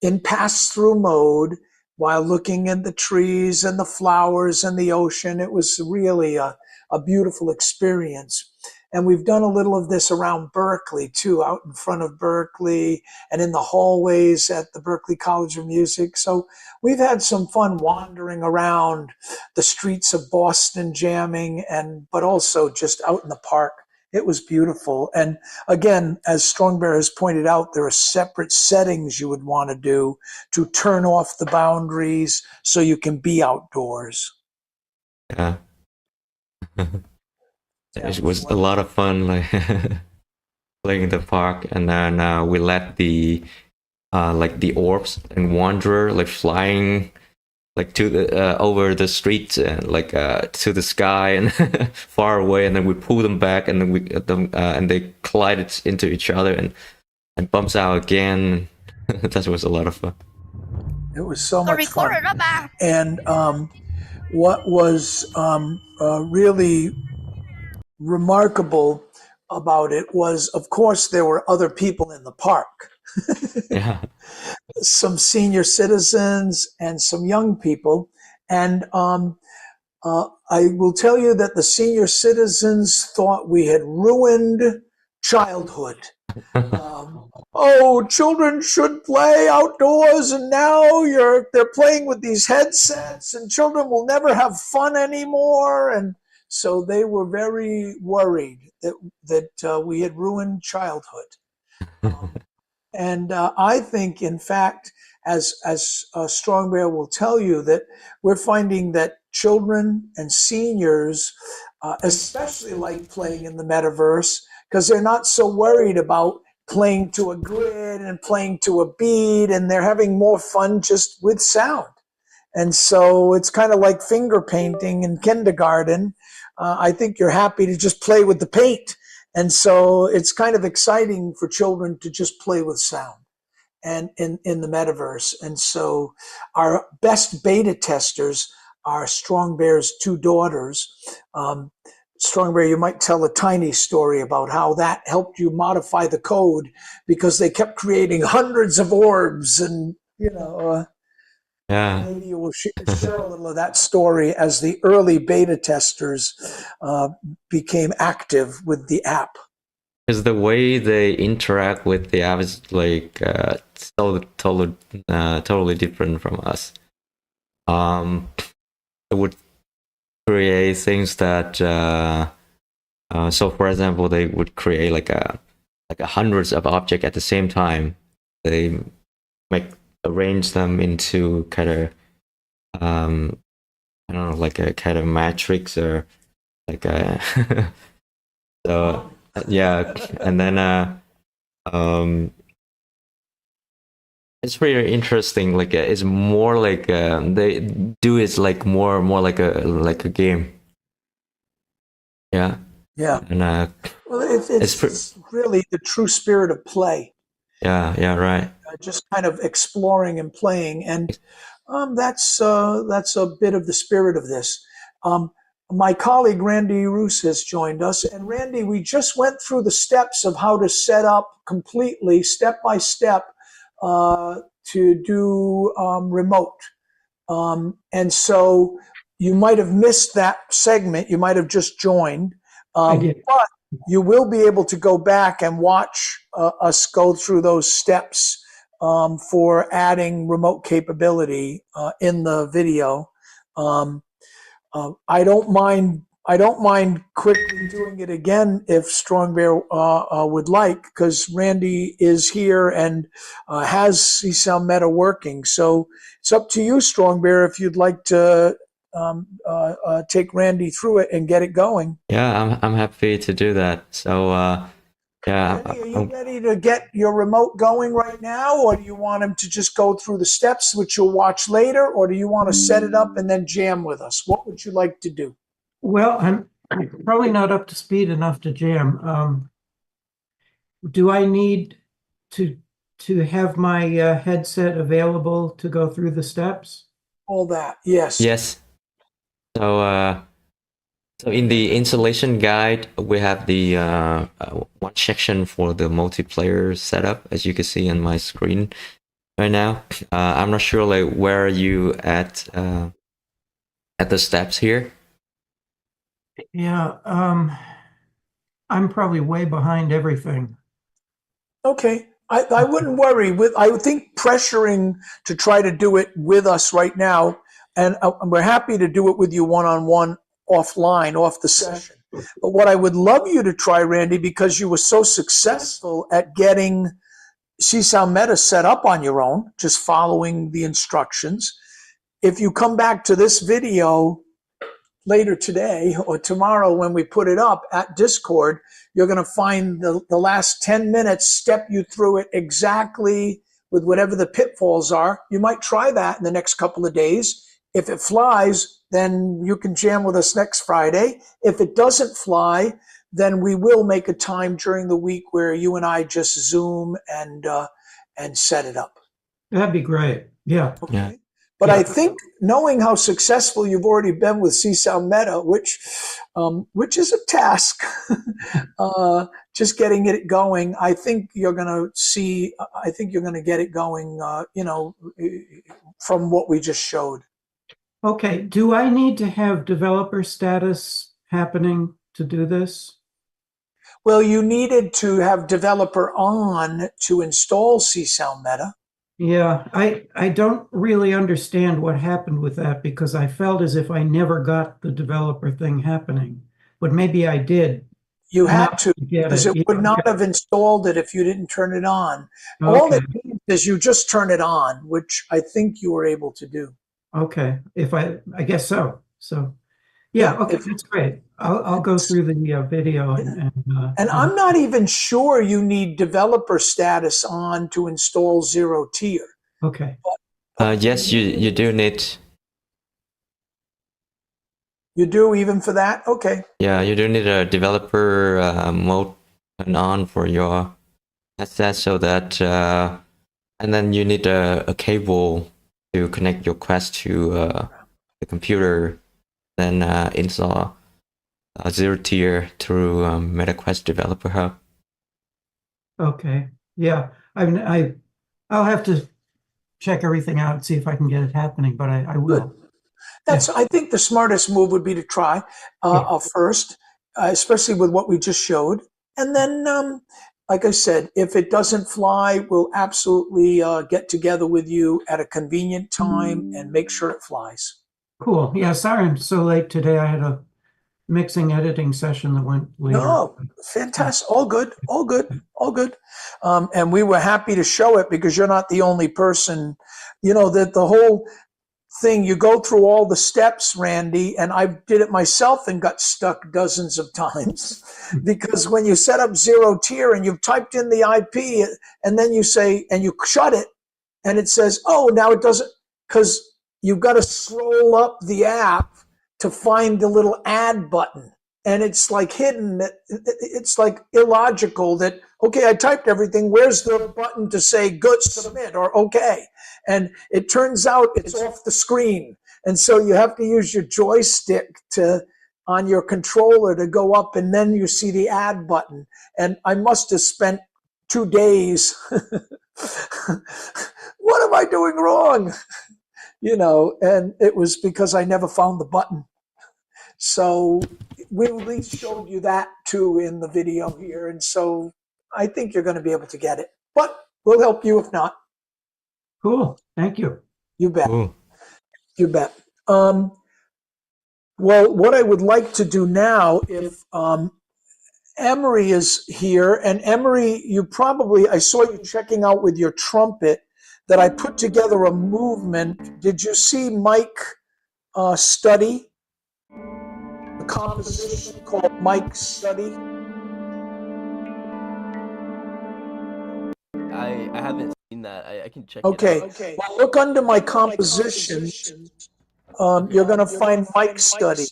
in pass-through mode while looking at the trees and the flowers and the ocean. It was really a beautiful experience. And we've done a little of this around Berkeley too, out in front of Berkeley and in the hallways at the Berkeley College of Music. So we've had some fun wandering around the streets of Boston jamming, but also just out in the park. It was beautiful. And again, as Strongbear has pointed out, there are separate settings you would want to do to turn off the boundaries so you can be outdoors. Yeah. It was a lot of fun, like playing in the park, and then we let the orbs and wanderer like flying like to the over the street and like to the sky and far away, and then we pull them back, and then and they collided into each other and bumps out again. That was a lot of fun. It was so much fun. And what was really remarkable about it was, of course, there were other people in the park. Yeah. some senior citizens and some young people. And I will tell you that the senior citizens thought we had ruined childhood. Oh, children should play outdoors, and now they're playing with these headsets, and children will never have fun anymore. And so they were very worried that we had ruined childhood. And I think, in fact, as Strongbear will tell you, that we're finding that children and seniors, especially like playing in the metaverse, because they're not so worried about playing to a grid and playing to a beat, and they're having more fun just with sound. And so it's kind of like finger painting in kindergarten. I think you're happy to just play with the paint. And so it's kind of exciting for children to just play with sound and in the metaverse. And so our best beta testers are Strongbear's two daughters. Strongbear, you might tell a tiny story about how that helped you modify the code, because they kept creating hundreds of orbs, and Yeah. maybe you will share a little of that story as the early beta testers became active with the app. Because the way they interact with the app is like totally different from us. It would create things that so for example, they would create like a hundreds of objects at the same time. They arrange them into kind of I don't know, like a kind of matrix, or like a so yeah. And then it's pretty interesting. Like it's more like they do it like more like a game. Yeah. Yeah. And Well, it's really the true spirit of play. Yeah, right. Just kind of exploring and playing, and that's a bit of the spirit of this. My colleague Randy Roos has joined us, and Randy, we just went through the steps of how to set up completely, step by step, to do remote. And so you might have missed that segment. You might have just joined. I did. But you will be able to go back and watch us go through those steps for adding remote capability in the video. I don't mind quickly doing it again if Strongbear would like, because Randy is here and has CsoundMeta working. So it's up to you, Strongbear, if you'd like to take Randy through it and get it going. Yeah, I'm happy to do that. So yeah. Randy, are you ready to get your remote going right now, or do you want him to just go through the steps, which you'll watch later, or do you want to set it up and then jam with us? What would you like to do? Well, I'm probably not up to speed enough to jam. Do I need to have my headset available to go through the steps? All that, yes. Yes. So so in the installation guide, we have the one section for the multiplayer setup, as you can see on my screen right now. I'm not sure like where are you at the steps here. Yeah, I'm probably way behind everything. Okay. I wouldn't worry. I would think pressuring to try to do it with us right now, and we're happy to do it with you one-on-one offline, off the session. But what I would love you to try, Randy, because you were so successful at getting CsoundMeta set up on your own, just following the instructions, if you come back to this video later today or tomorrow when we put it up at Discord, you're going to find the last 10 minutes step you through it exactly with whatever the pitfalls are. You might try that in the next couple of days. If it flies, then you can jam with us next Friday. If it doesn't fly, then we will make a time during the week where you and I just Zoom and set it up. That'd be great. Yeah. Okay. Yeah. But Yeah. I think knowing how successful you've already been with CsoundMeta, which is a task, just getting it going, I think you're going to see. I think you're going to get it going. From what we just showed. Okay. Do I need to have developer status happening to do this? Well, you needed to have developer on to install CsoundMeta. Yeah, I don't really understand what happened with that because I felt as if I never got the developer thing happening, but maybe I did. You had enough to, get because it Yeah, would not okay. have installed it if you didn't turn it on. All Okay. it means is you just turn it on, which I think you were able to do. Okay, if I guess so. So, yeah, Yeah, okay, that's great. I'll go through the video And I'm not even sure you need developer status on to install ZeroTier. okay. Yes, you do need. You do even for that? Okay. Yeah, you do need a developer mode turned on for your headset so that, and then you need a cable to connect your Quest to the computer, then install ZeroTier through MetaQuest Developer Hub. Okay, yeah, I'll have to check everything out and see if I can get it happening, but I will. I think the smartest move would be to try first, especially with what we just showed. And then, like I said, if it doesn't fly, we'll absolutely get together with you at a convenient time and make sure it flies. Cool. Yeah, sorry I'm so late today. I had a mixing editing session that went later. No, fantastic. All good, all good, all good. And we were happy to show it because you're not the only person, that the whole thing, you go through all the steps, Randy, and I did it myself and got stuck dozens of times because when you set up ZeroTier and you've typed in the IP and then you say, and you shut it and it says, oh, now it doesn't, because you've got to scroll up the app to find the little add button. And it's like hidden, it's like illogical that, okay, I typed everything. Where's the button to say good, submit, or okay? And it turns out it's off the screen. And so you have to use your joystick on your controller to go up, and then you see the add button. And I must have spent 2 days. What am I doing wrong? And it was because I never found the button. So we at least showed you that too in the video here. And so I think you're going to be able to get it, but we'll help you if not. Cool. Thank you. You bet. Ooh. You bet. Well, what I would like to do now, if Emery is here, and Emery, I saw you checking out with your trumpet that I put together a movement. Did you see Mike study? A composition called Mike Study. I haven't seen that. I can check Okay. it out. Well, look under my composition. You're going to find Mike Study.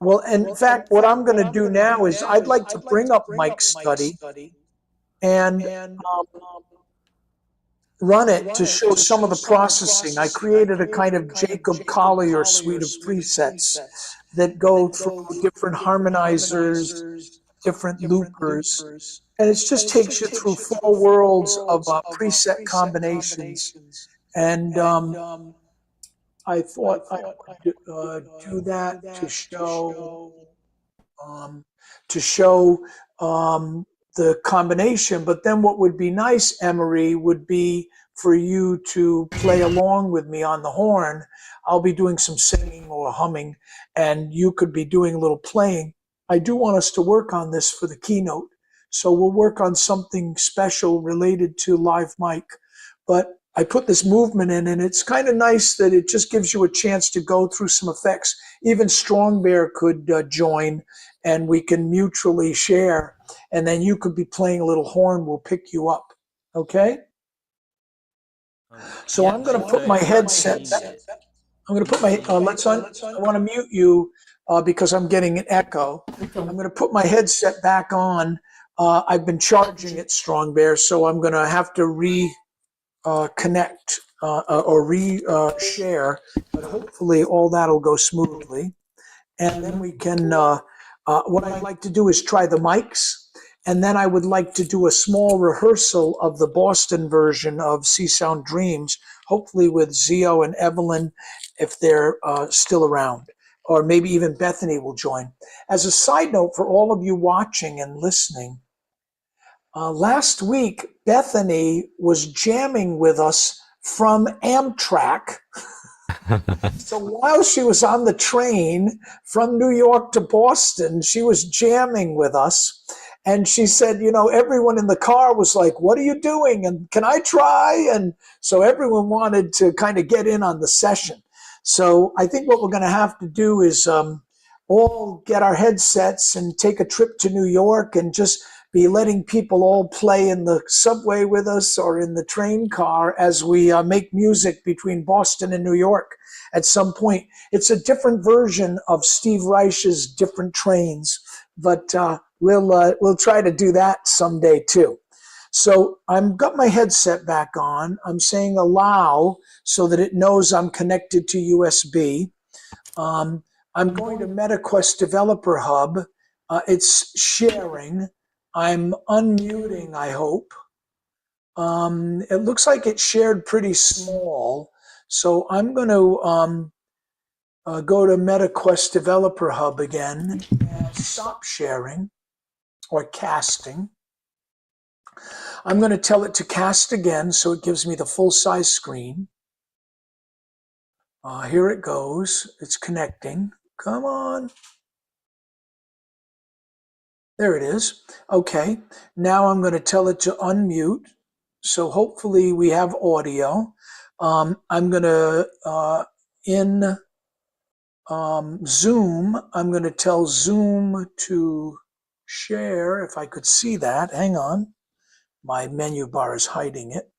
Well, in fact, what I'm going to do now is I'd like to bring up Mike Study and run it to show some of the processing. I created a kind of Jacob Collier suite of presets that go through different harmonizers, different loopers, and it just takes you through 4 worlds of preset combinations. And I thought I would do that to show the combination. But then what would be nice, Emery, would be for you to play along with me on the horn. I'll be doing some singing or humming, and you could be doing a little playing. I do want us to work on this for the keynote. So we'll work on something special related to live mic. But I put this movement in, and it's kind of nice that it just gives you a chance to go through some effects. Even Strongbear could join, and we can mutually share. And then you could be playing a little horn. We'll pick you up. Okay? So Yeah, I'm going to put sorry, my I haven't headset. seen it. I'm going to put my let's on. I want to mute you because I'm getting an echo. I'm going to put my headset back on. I've been charging it, Strongbear, so I'm going to have to connect or re-share, but hopefully all that'll go smoothly. And then we can, what I'd like to do is try the mics, and then I would like to do a small rehearsal of the Boston version of Csound Dreams, hopefully with Zio and Evelyn, if they're still around, or maybe even Bethany will join. As a side note for all of you watching and listening, last week, Bethany was jamming with us from Amtrak. So while she was on the train from New York to Boston, she was jamming with us. And she said, you know, everyone in the car was like, what are you doing? And can I try? And so everyone wanted to kind of get in on the session. So I think what we're going to have to do is all get our headsets and take a trip to New York and just be letting people all play in the subway with us or in the train car as we make music between Boston and New York at some point. It's a different version of Steve Reich's Different Trains, but we'll try to do that someday too. So I've got my headset back on. I'm saying allow so that it knows I'm connected to USB. I'm going to MetaQuest Developer Hub. It's sharing. I'm unmuting, I hope. It looks like it's shared pretty small. So I'm going to go to MetaQuest Developer Hub again and stop sharing or casting. I'm going to tell it to cast again so it gives me the full size screen. Here it goes. It's connecting. Come on. There it is. Okay. Now I'm going to tell it to unmute. So hopefully we have audio. I'm going to, in Zoom, I'm going to tell Zoom to share, if I could see that. Hang on. My menu bar is hiding it.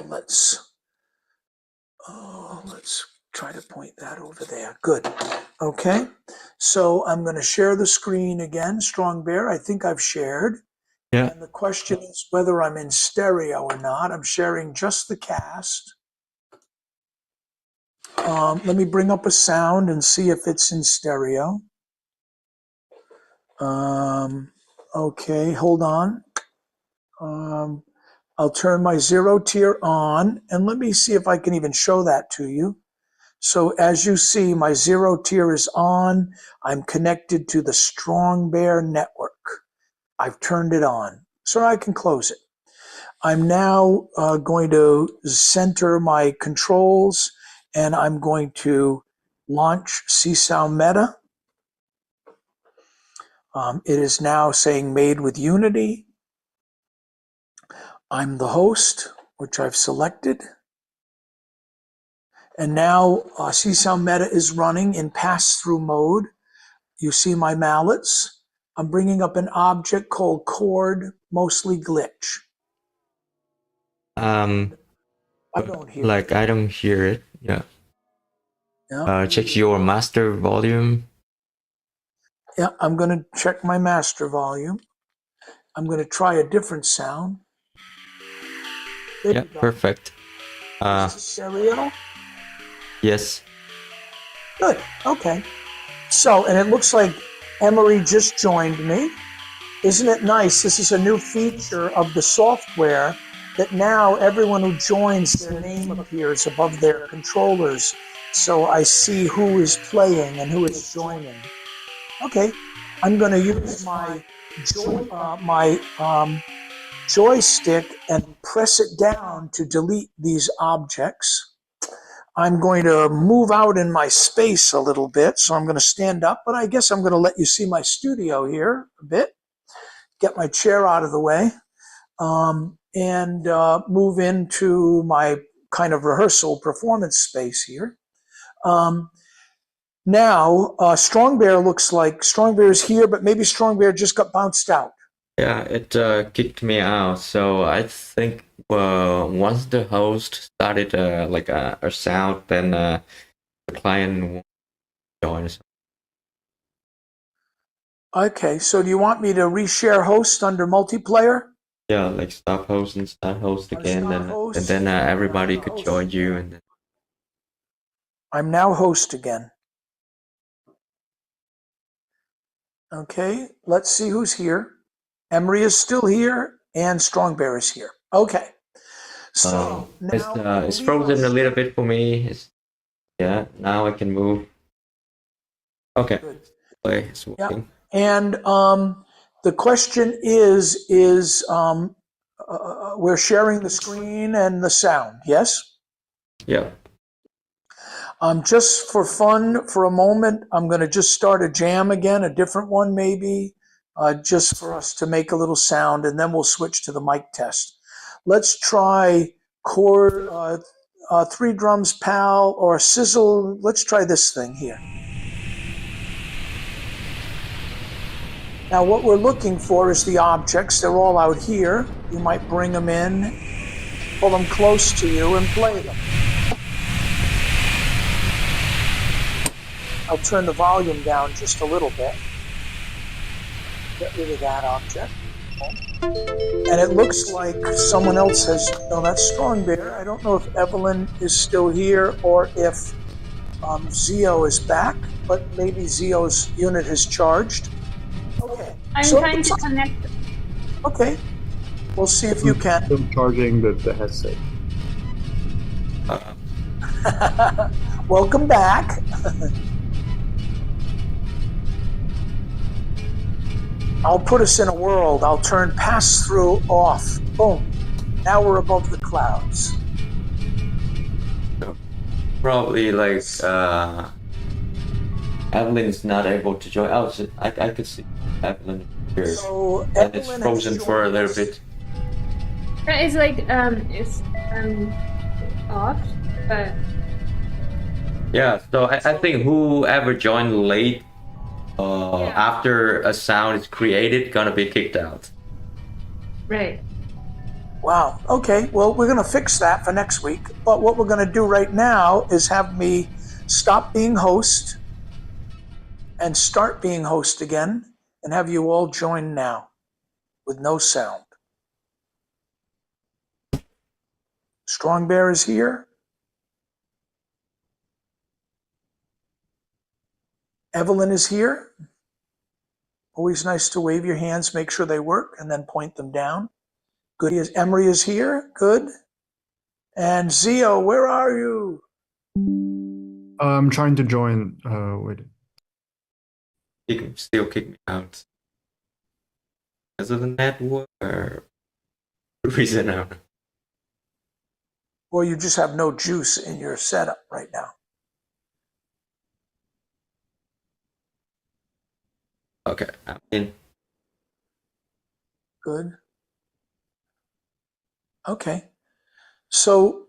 Let's try to point that over there. Good. Okay. So I'm going to share the screen again. Strongbear, I think I've shared. Yeah. And the question is whether I'm in stereo or not. I'm sharing just the cast. Let me bring up a sound and see if it's in stereo. Okay, hold on. I'll turn my ZeroTier on, and let me see if I can even show that to you. So as you see, my ZeroTier is on. I'm connected to the strongbear network. I've turned it on, so I can close it. I'm now going to center my controls, and I'm going to launch CsoundMeta. It is now saying made with Unity. I'm the host, which I've selected. And now CsoundMeta is running in pass-through mode. You see my mallets. I'm bringing up an object called chord, mostly glitch. I don't hear it. I don't hear it. Yeah. Yeah. Check your master volume. Yeah, I'm going to check my master volume. I'm going to try a different sound. There Yeah, you go. perfect. Is this stereo? Yes. Good. Okay. So, and it looks like Emery just joined me. Isn't it nice? This is a new feature of the software that now everyone who joins, their name appears above their controllers. So I see who is playing and who is joining. Okay. I'm going to use my joystick and press it down to delete these objects. I'm going to move out in my space a little bit, so I'm going to stand up, but I guess I'm going to let you see my studio here a bit, get my chair out of the way, and move into my kind of rehearsal performance space here. Now, Strongbear looks like Strongbear is here, but maybe Strongbear just got bounced out. Yeah, it kicked me out. So I think once the host started a sound, then the client joins. Okay, so do you want me to reshare host under multiplayer? Yeah, like stop host and start host again, stop and host. then everybody could Host. join you, and then I'm now host again. Okay, let's see who's here. Emery is still here, and Strongbear is here. Okay, so now it's frozen a little bit for me. Yeah, now I can move. Okay, Good. play is working. And the question is we're sharing the screen and the sound, yes? Yeah. Just for fun, for a moment, I'm going to just start a jam again, a different one maybe, just for us to make a little sound, and then we'll switch to the mic test. Let's try chord, 3 drums, pal, or sizzle. Let's try this thing here. Now what we're looking for is the objects. They're all out here. You might bring them in, pull them close to you, and play them. I'll turn the volume down just a little bit. Get rid of that object. And it looks like someone else has, no, that's Strongbear. I don't know if Evelyn is still here or if Zio is back, but maybe Zio's unit has charged. Okay. I'm trying to connect. Okay. We'll see if you can. Still charging the headset. Welcome back. I'll put us in a world. I'll turn pass through off. Boom. Now we're above the clouds. Probably like Evelyn's not able to join. Oh, I could see Evelyn here. So And it's Evelyn frozen has for a joined little us. bit. It's like it's off, but Yeah, so I think whoever joined late after a sound is created gonna be kicked out. right. Wow. Okay. Well, we're going to fix that for next week. But what we're going to do right now is have me stop being host and start being host again and have you all join now with no sound. Strongbear is here. Evelyn is here. Always nice to wave your hands, make sure they work, and then point them down. Good. Emery is here. Good. And Zio, where are you? I'm trying to join. Wait. He can still kick me out. Because of the network or reason, I don't know. Or you just have no juice in your setup right now. Okay, I'm in. Good. Okay. So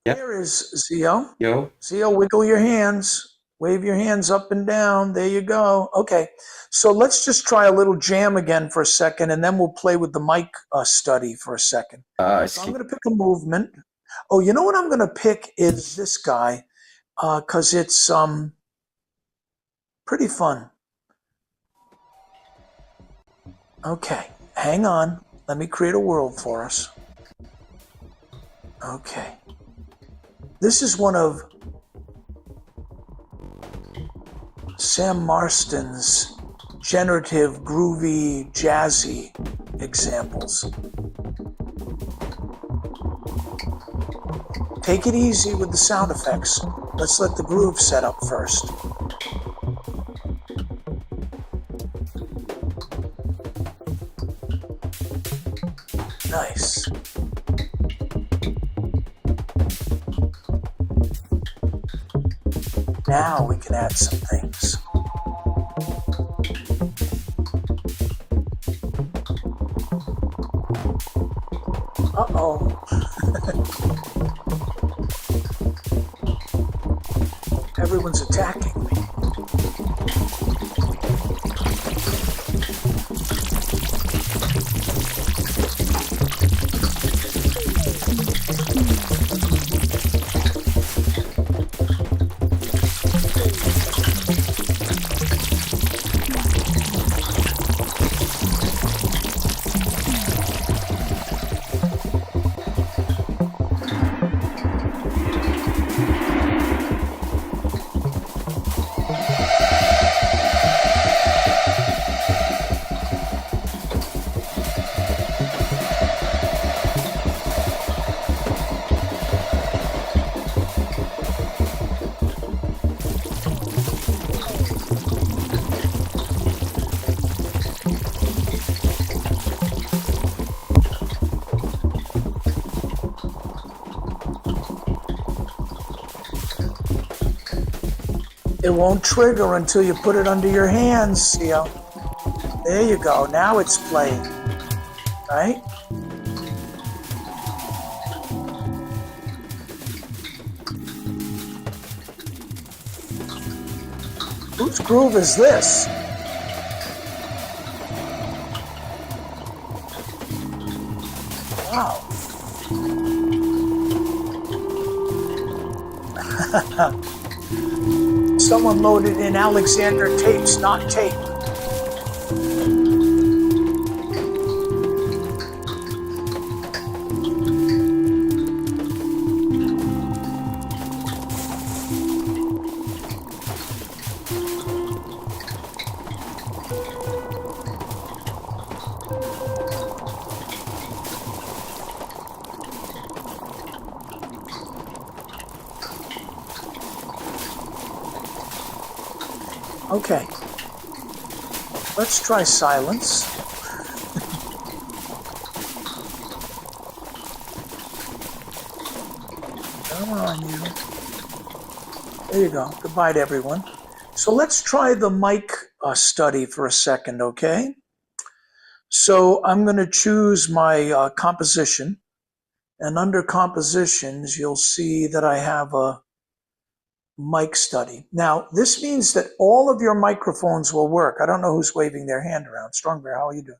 Yep. There is Zio. Yo. Zio, wiggle your hands. Wave your hands up and down. There you go. Okay. So let's just try a little jam again for a second, and then we'll play with the mic study for a second. So I'm going to pick a movement. Oh, you know what I'm going to pick is this guy, because it's pretty fun. Okay, hang on. Let me create a world for us. Okay. This is one of Sam Marston's generative, groovy, jazzy examples. Take it easy with the sound effects. Let's let the groove set up first. Nice. Now we can add some things. Uh-oh. Everyone's attacking me. It won't trigger until you put it under your hands, see how? There you go. Now it's playing, right? Whose groove is this? Wow. Someone loaded in Alexander tapes, not tape. Okay. Let's try silence. Come on, you. There you go. Goodbye to everyone. So let's try the mic study for a second, okay? So I'm going to choose my composition. And under compositions, you'll see that I have a mic study. Now, this means that all of your microphones will work. I don't know who's waving their hand around. Strongbear, how are you doing?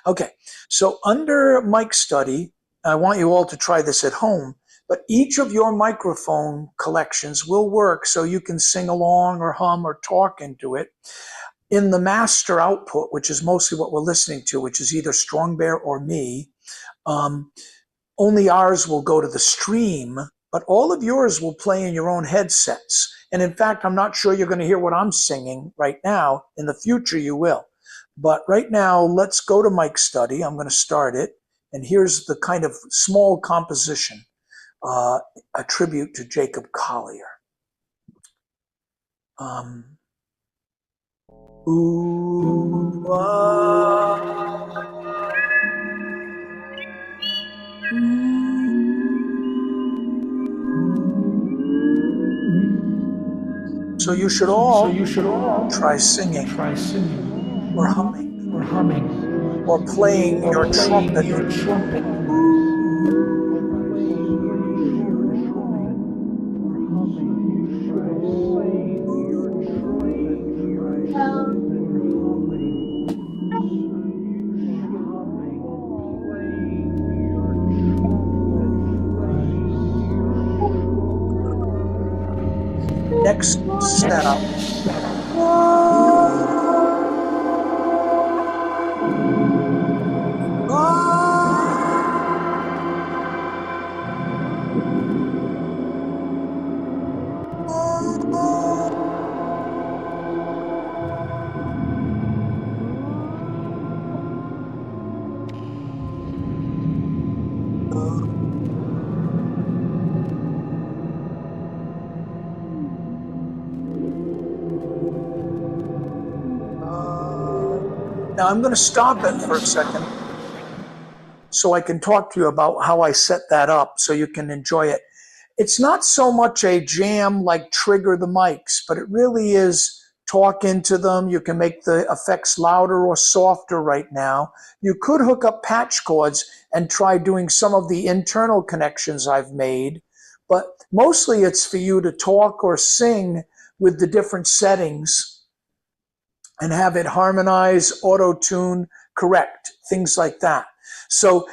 Okay, so under mic study, I want you all to try this at home, but each of your microphone collections will work so you can sing along or hum or talk into it. In the master output, which is mostly what we're listening to, which is either Strongbear or me, only ours will go to the stream, but all of yours will play in your own headsets. And in fact, I'm not sure you're going to hear what I'm singing right now. In the future, you will. But right now, let's go to mic study. I'm going to start it. And here's the kind of small composition, a tribute to Jacob Collier. Ooh, So you should all try singing or humming or playing your trumpet. Next setup. Now I'm going to stop it for a second so I can talk to you about how I set that up so you can enjoy it. It's not so much a jam like trigger the mics, but it really is talk into them. You can make the effects louder or softer right now. You could hook up patch cords and try doing some of the internal connections I've made, but mostly it's for you to talk or sing with the different settings and have it harmonize, auto-tune, correct, things like that. So,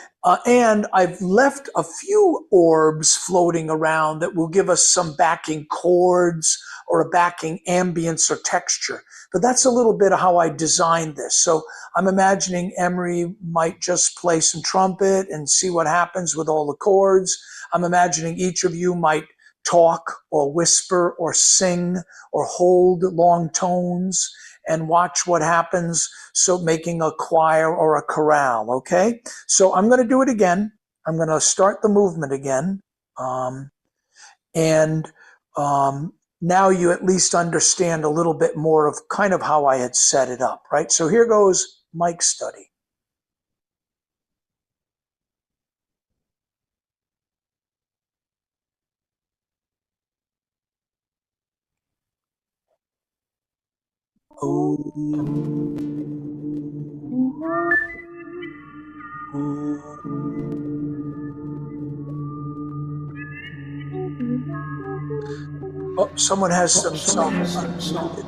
and I've left a few orbs floating around that will give us some backing chords or a backing ambience or texture. But that's a little bit of how I designed this. So I'm imagining Emery might just play some trumpet and see what happens with all the chords. I'm imagining each of you might talk or whisper or sing or hold long tones and watch what happens. So making a choir or a chorale, okay? So I'm going to do it again. I'm going to start the movement again. Now you at least understand a little bit more of kind of how I had set it up, right? So here goes mic study. Oh, someone has themselves unmuted.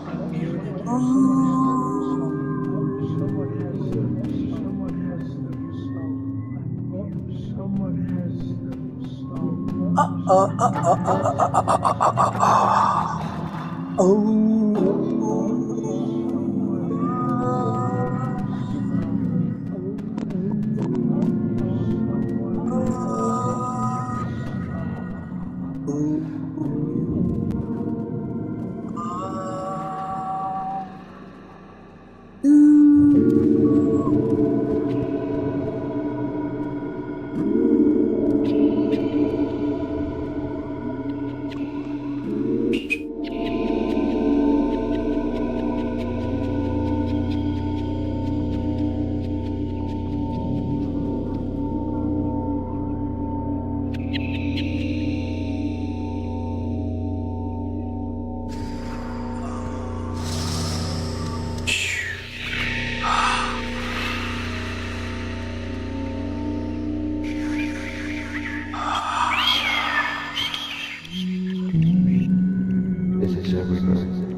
This is a rehearsing.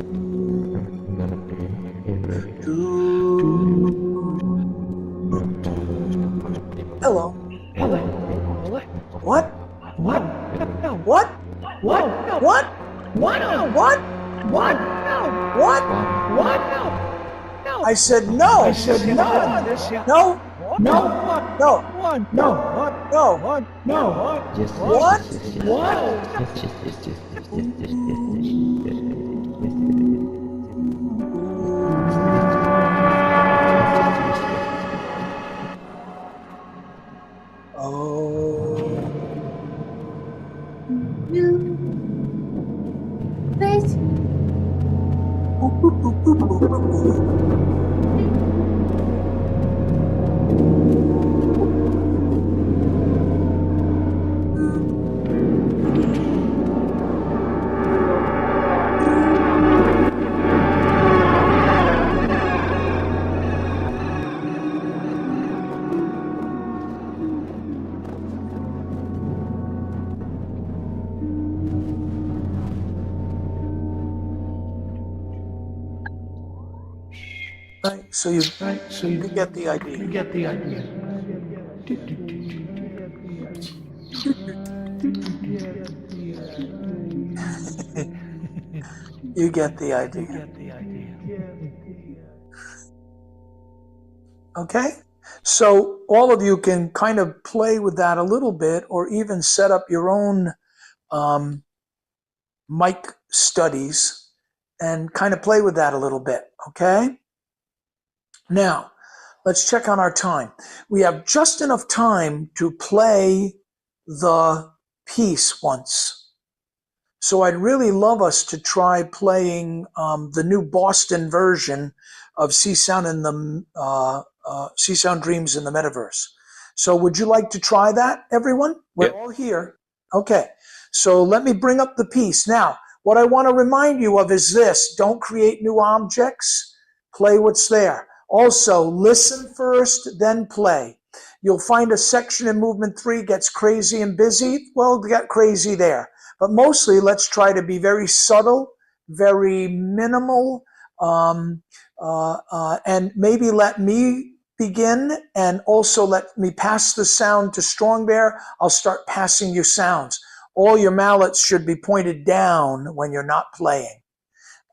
Hello. What? What? What? What? What? What? What? What? What? What? I said no. I said no. No. No. No. No. No. No. Yes. What? Please. Right. So you get the idea. You get the idea. You get the idea. Okay? So all of you can kind of play with that a little bit, or even set up your own mic studies and kind of play with that a little bit. Okay? Now, let's check on our time. We have just enough time to play the piece once. So I'd really love us to try playing the new Boston version of Csound and the Csound Dreams in the Metaverse. So would you like to try that, everyone? We're all here. Okay. So let me bring up the piece. Now, what I want to remind you of is this. Don't create new objects. Play what's there. Also, listen first, then play. You'll find a section in movement 3 gets crazy and busy. Well, get crazy there. But mostly, let's try to be very subtle, very minimal, and maybe let me begin, and also let me pass the sound to Strongbear. I'll start passing you sounds. All your mallets should be pointed down when you're not playing.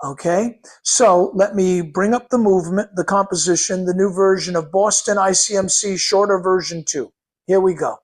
Okay, so let me bring up the movement, the composition, the new version of Boston ICMC, shorter version 2. Here we go.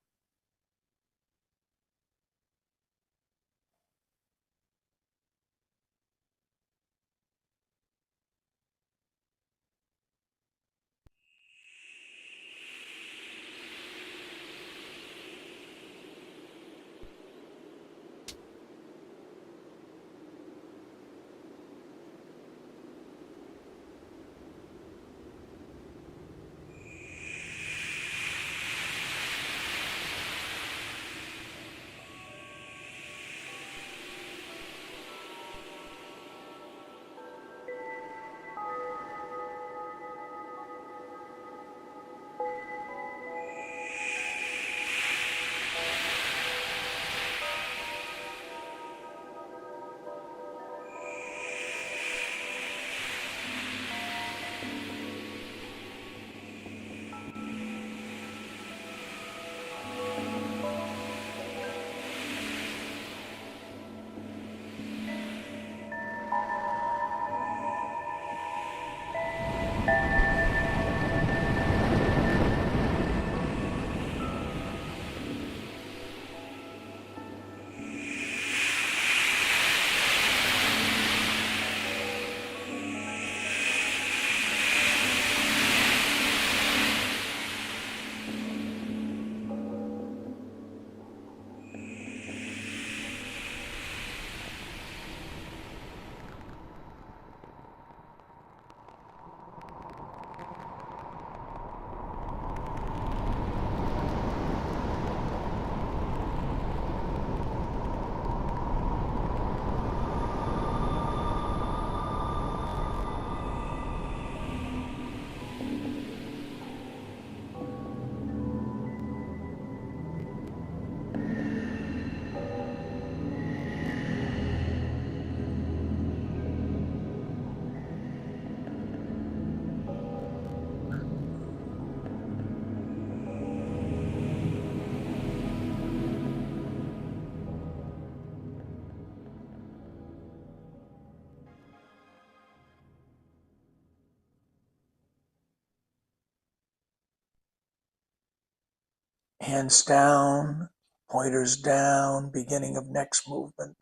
Hands down, pointers down, beginning of next movement.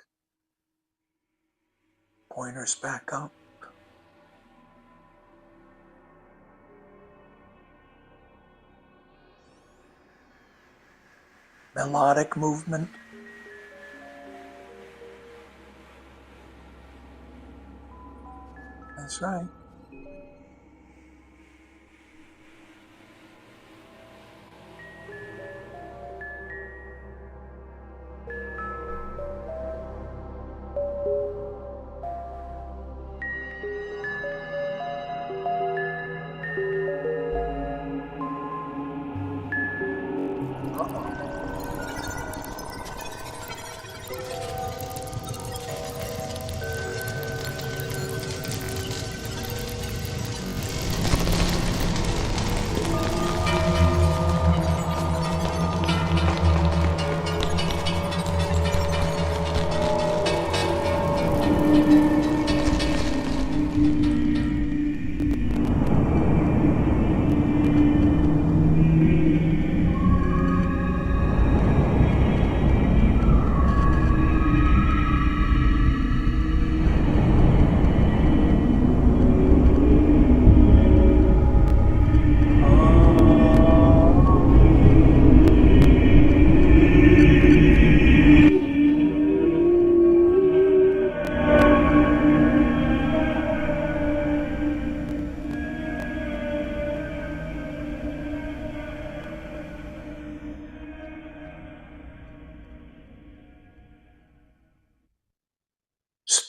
Pointers back up. Melodic movement. That's right.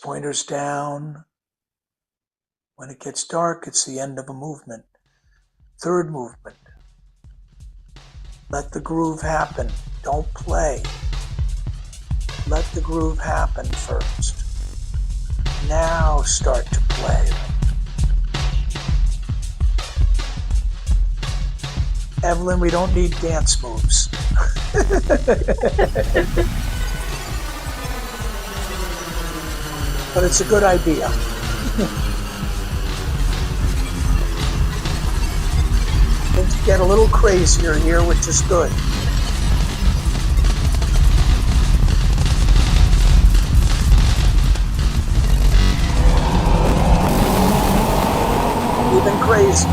Pointers down. When it gets dark, it's the end of a movement. Third movement. Let the groove happen. Don't play. Let the groove happen first. Now start to play. Evelyn, we don't need dance moves. But it's a good idea. Things get a little crazier here, which is good. Even crazy.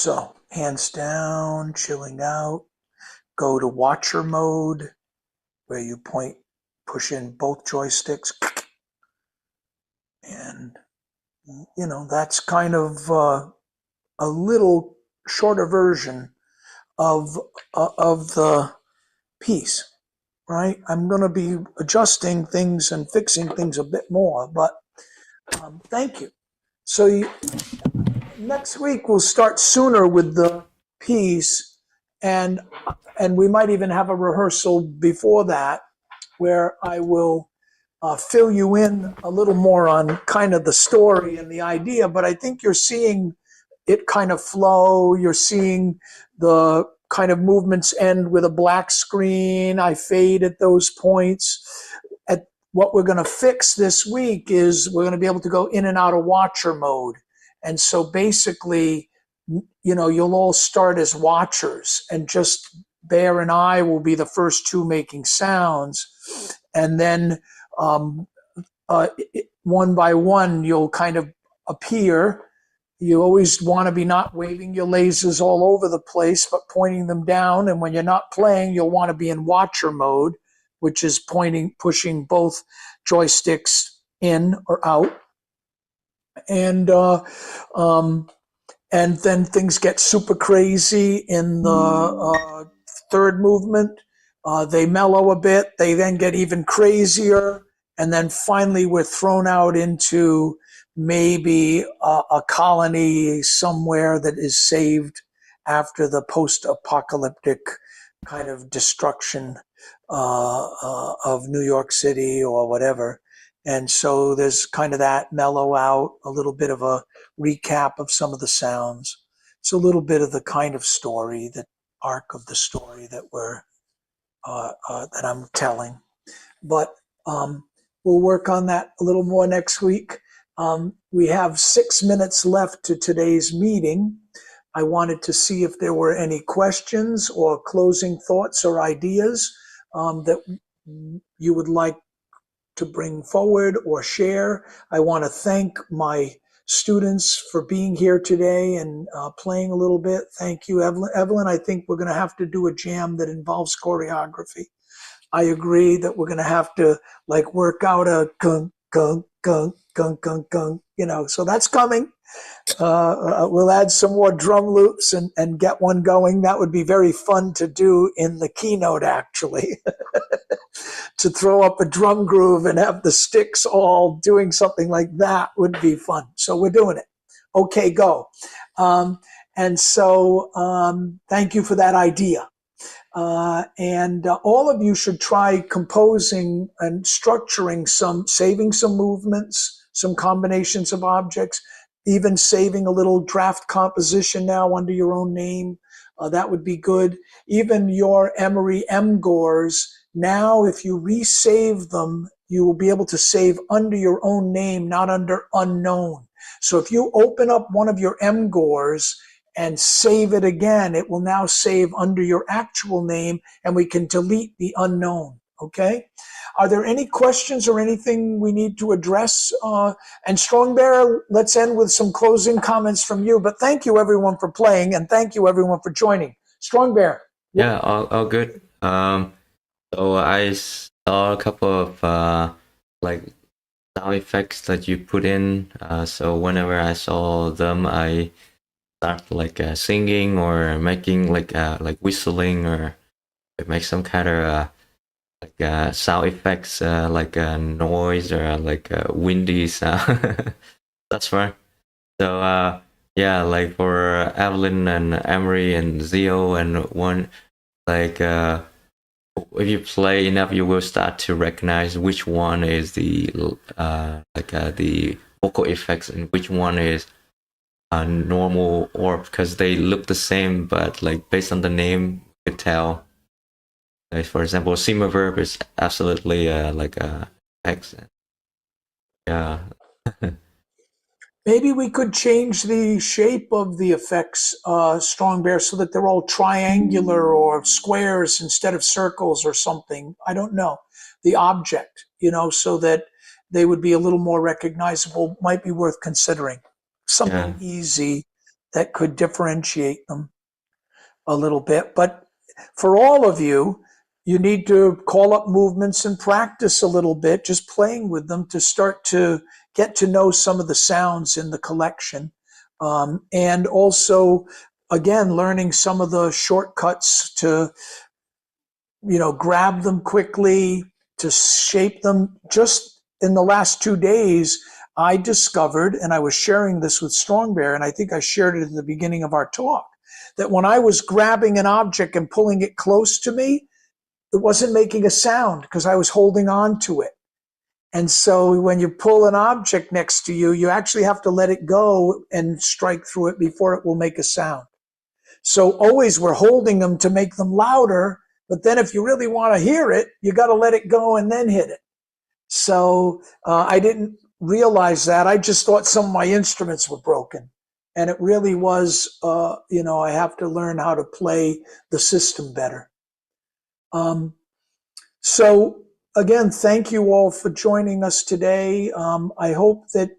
So hands down, chilling out. Go to watcher mode, where you push in both joysticks, and that's kind of a little shorter version of the piece, right? I'm going to be adjusting things and fixing things a bit more, but thank you. So next week we'll start sooner with the piece, and we might even have a rehearsal before that, where I will fill you in a little more on kind of the story and the idea. But I think you're seeing it kind of flow. You're seeing the kind of movements end with a black screen. I fade at those points. At what we're going to fix this week is we're going to be able to go in and out of watcher mode. And so basically, you'll all start as watchers, and just Bear and I will be the first two making sounds. And then one by one, you'll kind of appear. You always want to be not waving your lasers all over the place, but pointing them down. And when you're not playing, you'll want to be in watcher mode, which is pushing both joysticks in or out. And then things get super crazy in the third movement. They mellow a bit. They then get even crazier. And then finally, we're thrown out into maybe a colony somewhere that is saved after the post-apocalyptic kind of destruction of New York City or whatever. And so there's kind of that mellow out, a little bit of a recap of some of the sounds. It's a little bit of the kind of story, that arc of the story that that I'm telling. But we'll work on that a little more next week. We have 6 minutes left to today's meeting. I wanted to see if there were any questions or closing thoughts or ideas that you would like to bring forward or share. I want to thank my students for being here today and playing a little bit. Thank you, Evelyn. Evelyn, I think we're going to have to do a jam that involves choreography. I agree that we're going to have to work out a gung, gung, gung, gung, gung, gung, so that's coming. We'll add some more drum loops and get one going. That would be very fun to do in the keynote, actually. To throw up a drum groove and have the sticks all doing something like that would be fun. So we're doing it. Okay, go. And so thank you for that idea. And all of you should try composing and structuring saving some movements, some combinations of objects, even saving a little draft composition now under your own name. That would be good. Even your Emory MGORs, now if you resave them, you will be able to save under your own name, not under unknown. So if you open up one of your MGORs and save it again, it will now save under your actual name, and we can delete the unknown. Okay? Are there any questions or anything we need to address? And Strongbear, let's end with some closing comments from you. But thank you, everyone, for playing, and thank you, everyone, for joining. Strongbear. Yeah, all good. So I saw a couple of sound effects that you put in. So whenever I saw them, I start singing or making like whistling or make some kind of sound effects, like a noise or like a windy sound. That's fine. So yeah, like for Evelyn and Emery and Zio and one, if you play enough, you will start to recognize which one is the the vocal effects and which one is normal, or because they look the same, but based on the name, you could tell. For example, sima verb is absolutely like a accent. Yeah. Maybe we could change the shape of the effects, Strongbear, so that they're all triangular or squares instead of circles or something. I don't know. The object, so that they would be a little more recognizable, might be worth considering. Something easy that could differentiate them a little bit. But for all of you, you need to call up movements and practice a little bit, just playing with them to start to get to know some of the sounds in the collection. And also, again, learning some of the shortcuts to, grab them quickly, to shape them. Just in the last 2 days, I discovered, and I was sharing this with Strongbear, and I think I shared it at the beginning of our talk, that when I was grabbing an object and pulling it close to me, it wasn't making a sound because I was holding on to it. And so when you pull an object next to you, you actually have to let it go and strike through it before it will make a sound. So always we're holding them to make them louder, but then if you really want to hear it, you got to let it go and then hit it. So I didn't realize that. I just thought some of my instruments were broken. And it really was, I have to learn how to play the system better. So again, thank you all for joining us today. I hope that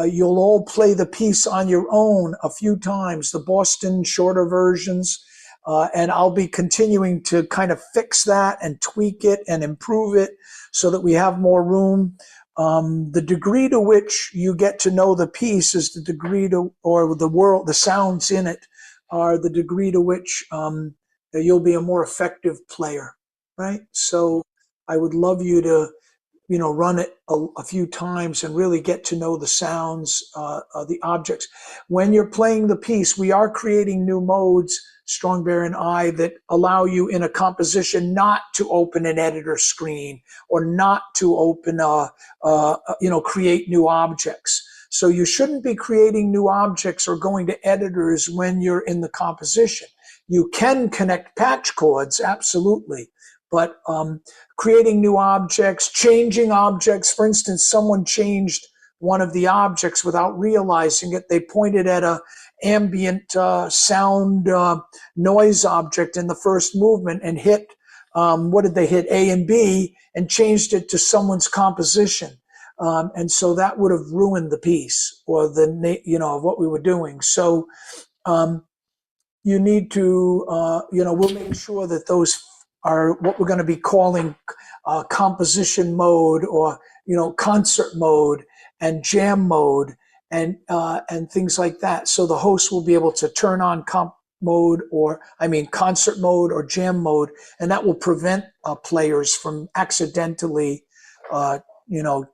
you'll all play the piece on your own a few times, the Boston shorter versions, and I'll be continuing to kind of fix that and tweak it and improve it so that we have more room. The degree to which you get to know the piece is the degree to, or the world, the sounds in it are the degree to which you'll be a more effective player, right? So I would love you to, run it a few times and really get to know the sounds, the objects. When you're playing the piece, we are creating new modes, Strongbear and I, that allow you in a composition not to open an editor screen or not to open create new objects. So you shouldn't be creating new objects or going to editors when you're in the composition. You can connect patch chords, absolutely. But creating new objects, changing objects. For instance, someone changed one of the objects without realizing it. They pointed at a ambient sound noise object in the first movement and hit, what did they hit? A and B, and changed it to someone's composition. And so that would have ruined the piece or of what we were doing. So you need to, we'll make sure that those are what we're going to be calling composition mode or, concert mode and jam mode and things like that. So the host will be able to turn on concert mode or jam mode, and that will prevent players from accidentally,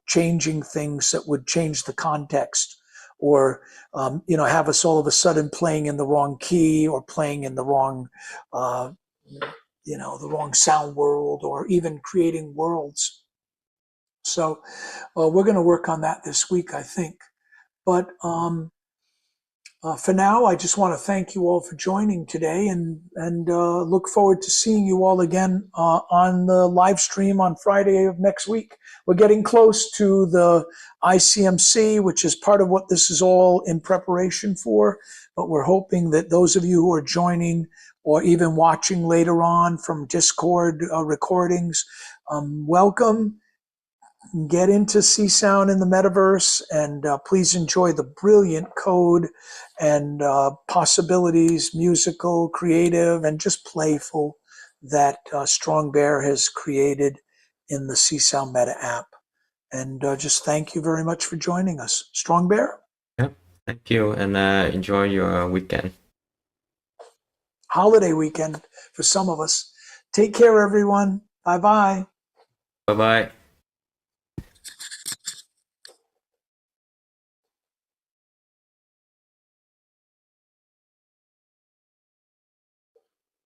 changing things that would change the context or, have us all of a sudden playing in the wrong key or playing in the wrong, the wrong sound world or even creating worlds. So we're going to work on that this week, I think. But for now, I just want to thank you all for joining today and look forward to seeing you all again on the live stream on Friday of next week. We're getting close to the ICMC, which is part of what this is all in preparation for. But we're hoping that those of you who are joining or even watching later on from Discord recordings, welcome. Get into Csound in the metaverse, and please enjoy the brilliant code and possibilities, musical, creative, and just playful that Strongbear has created in the CsoundMeta app. And just thank you very much for joining us. Strongbear? Yep. Thank you, and enjoy your weekend. Holiday weekend for some of us. Take care, everyone. Bye-bye. Bye-bye.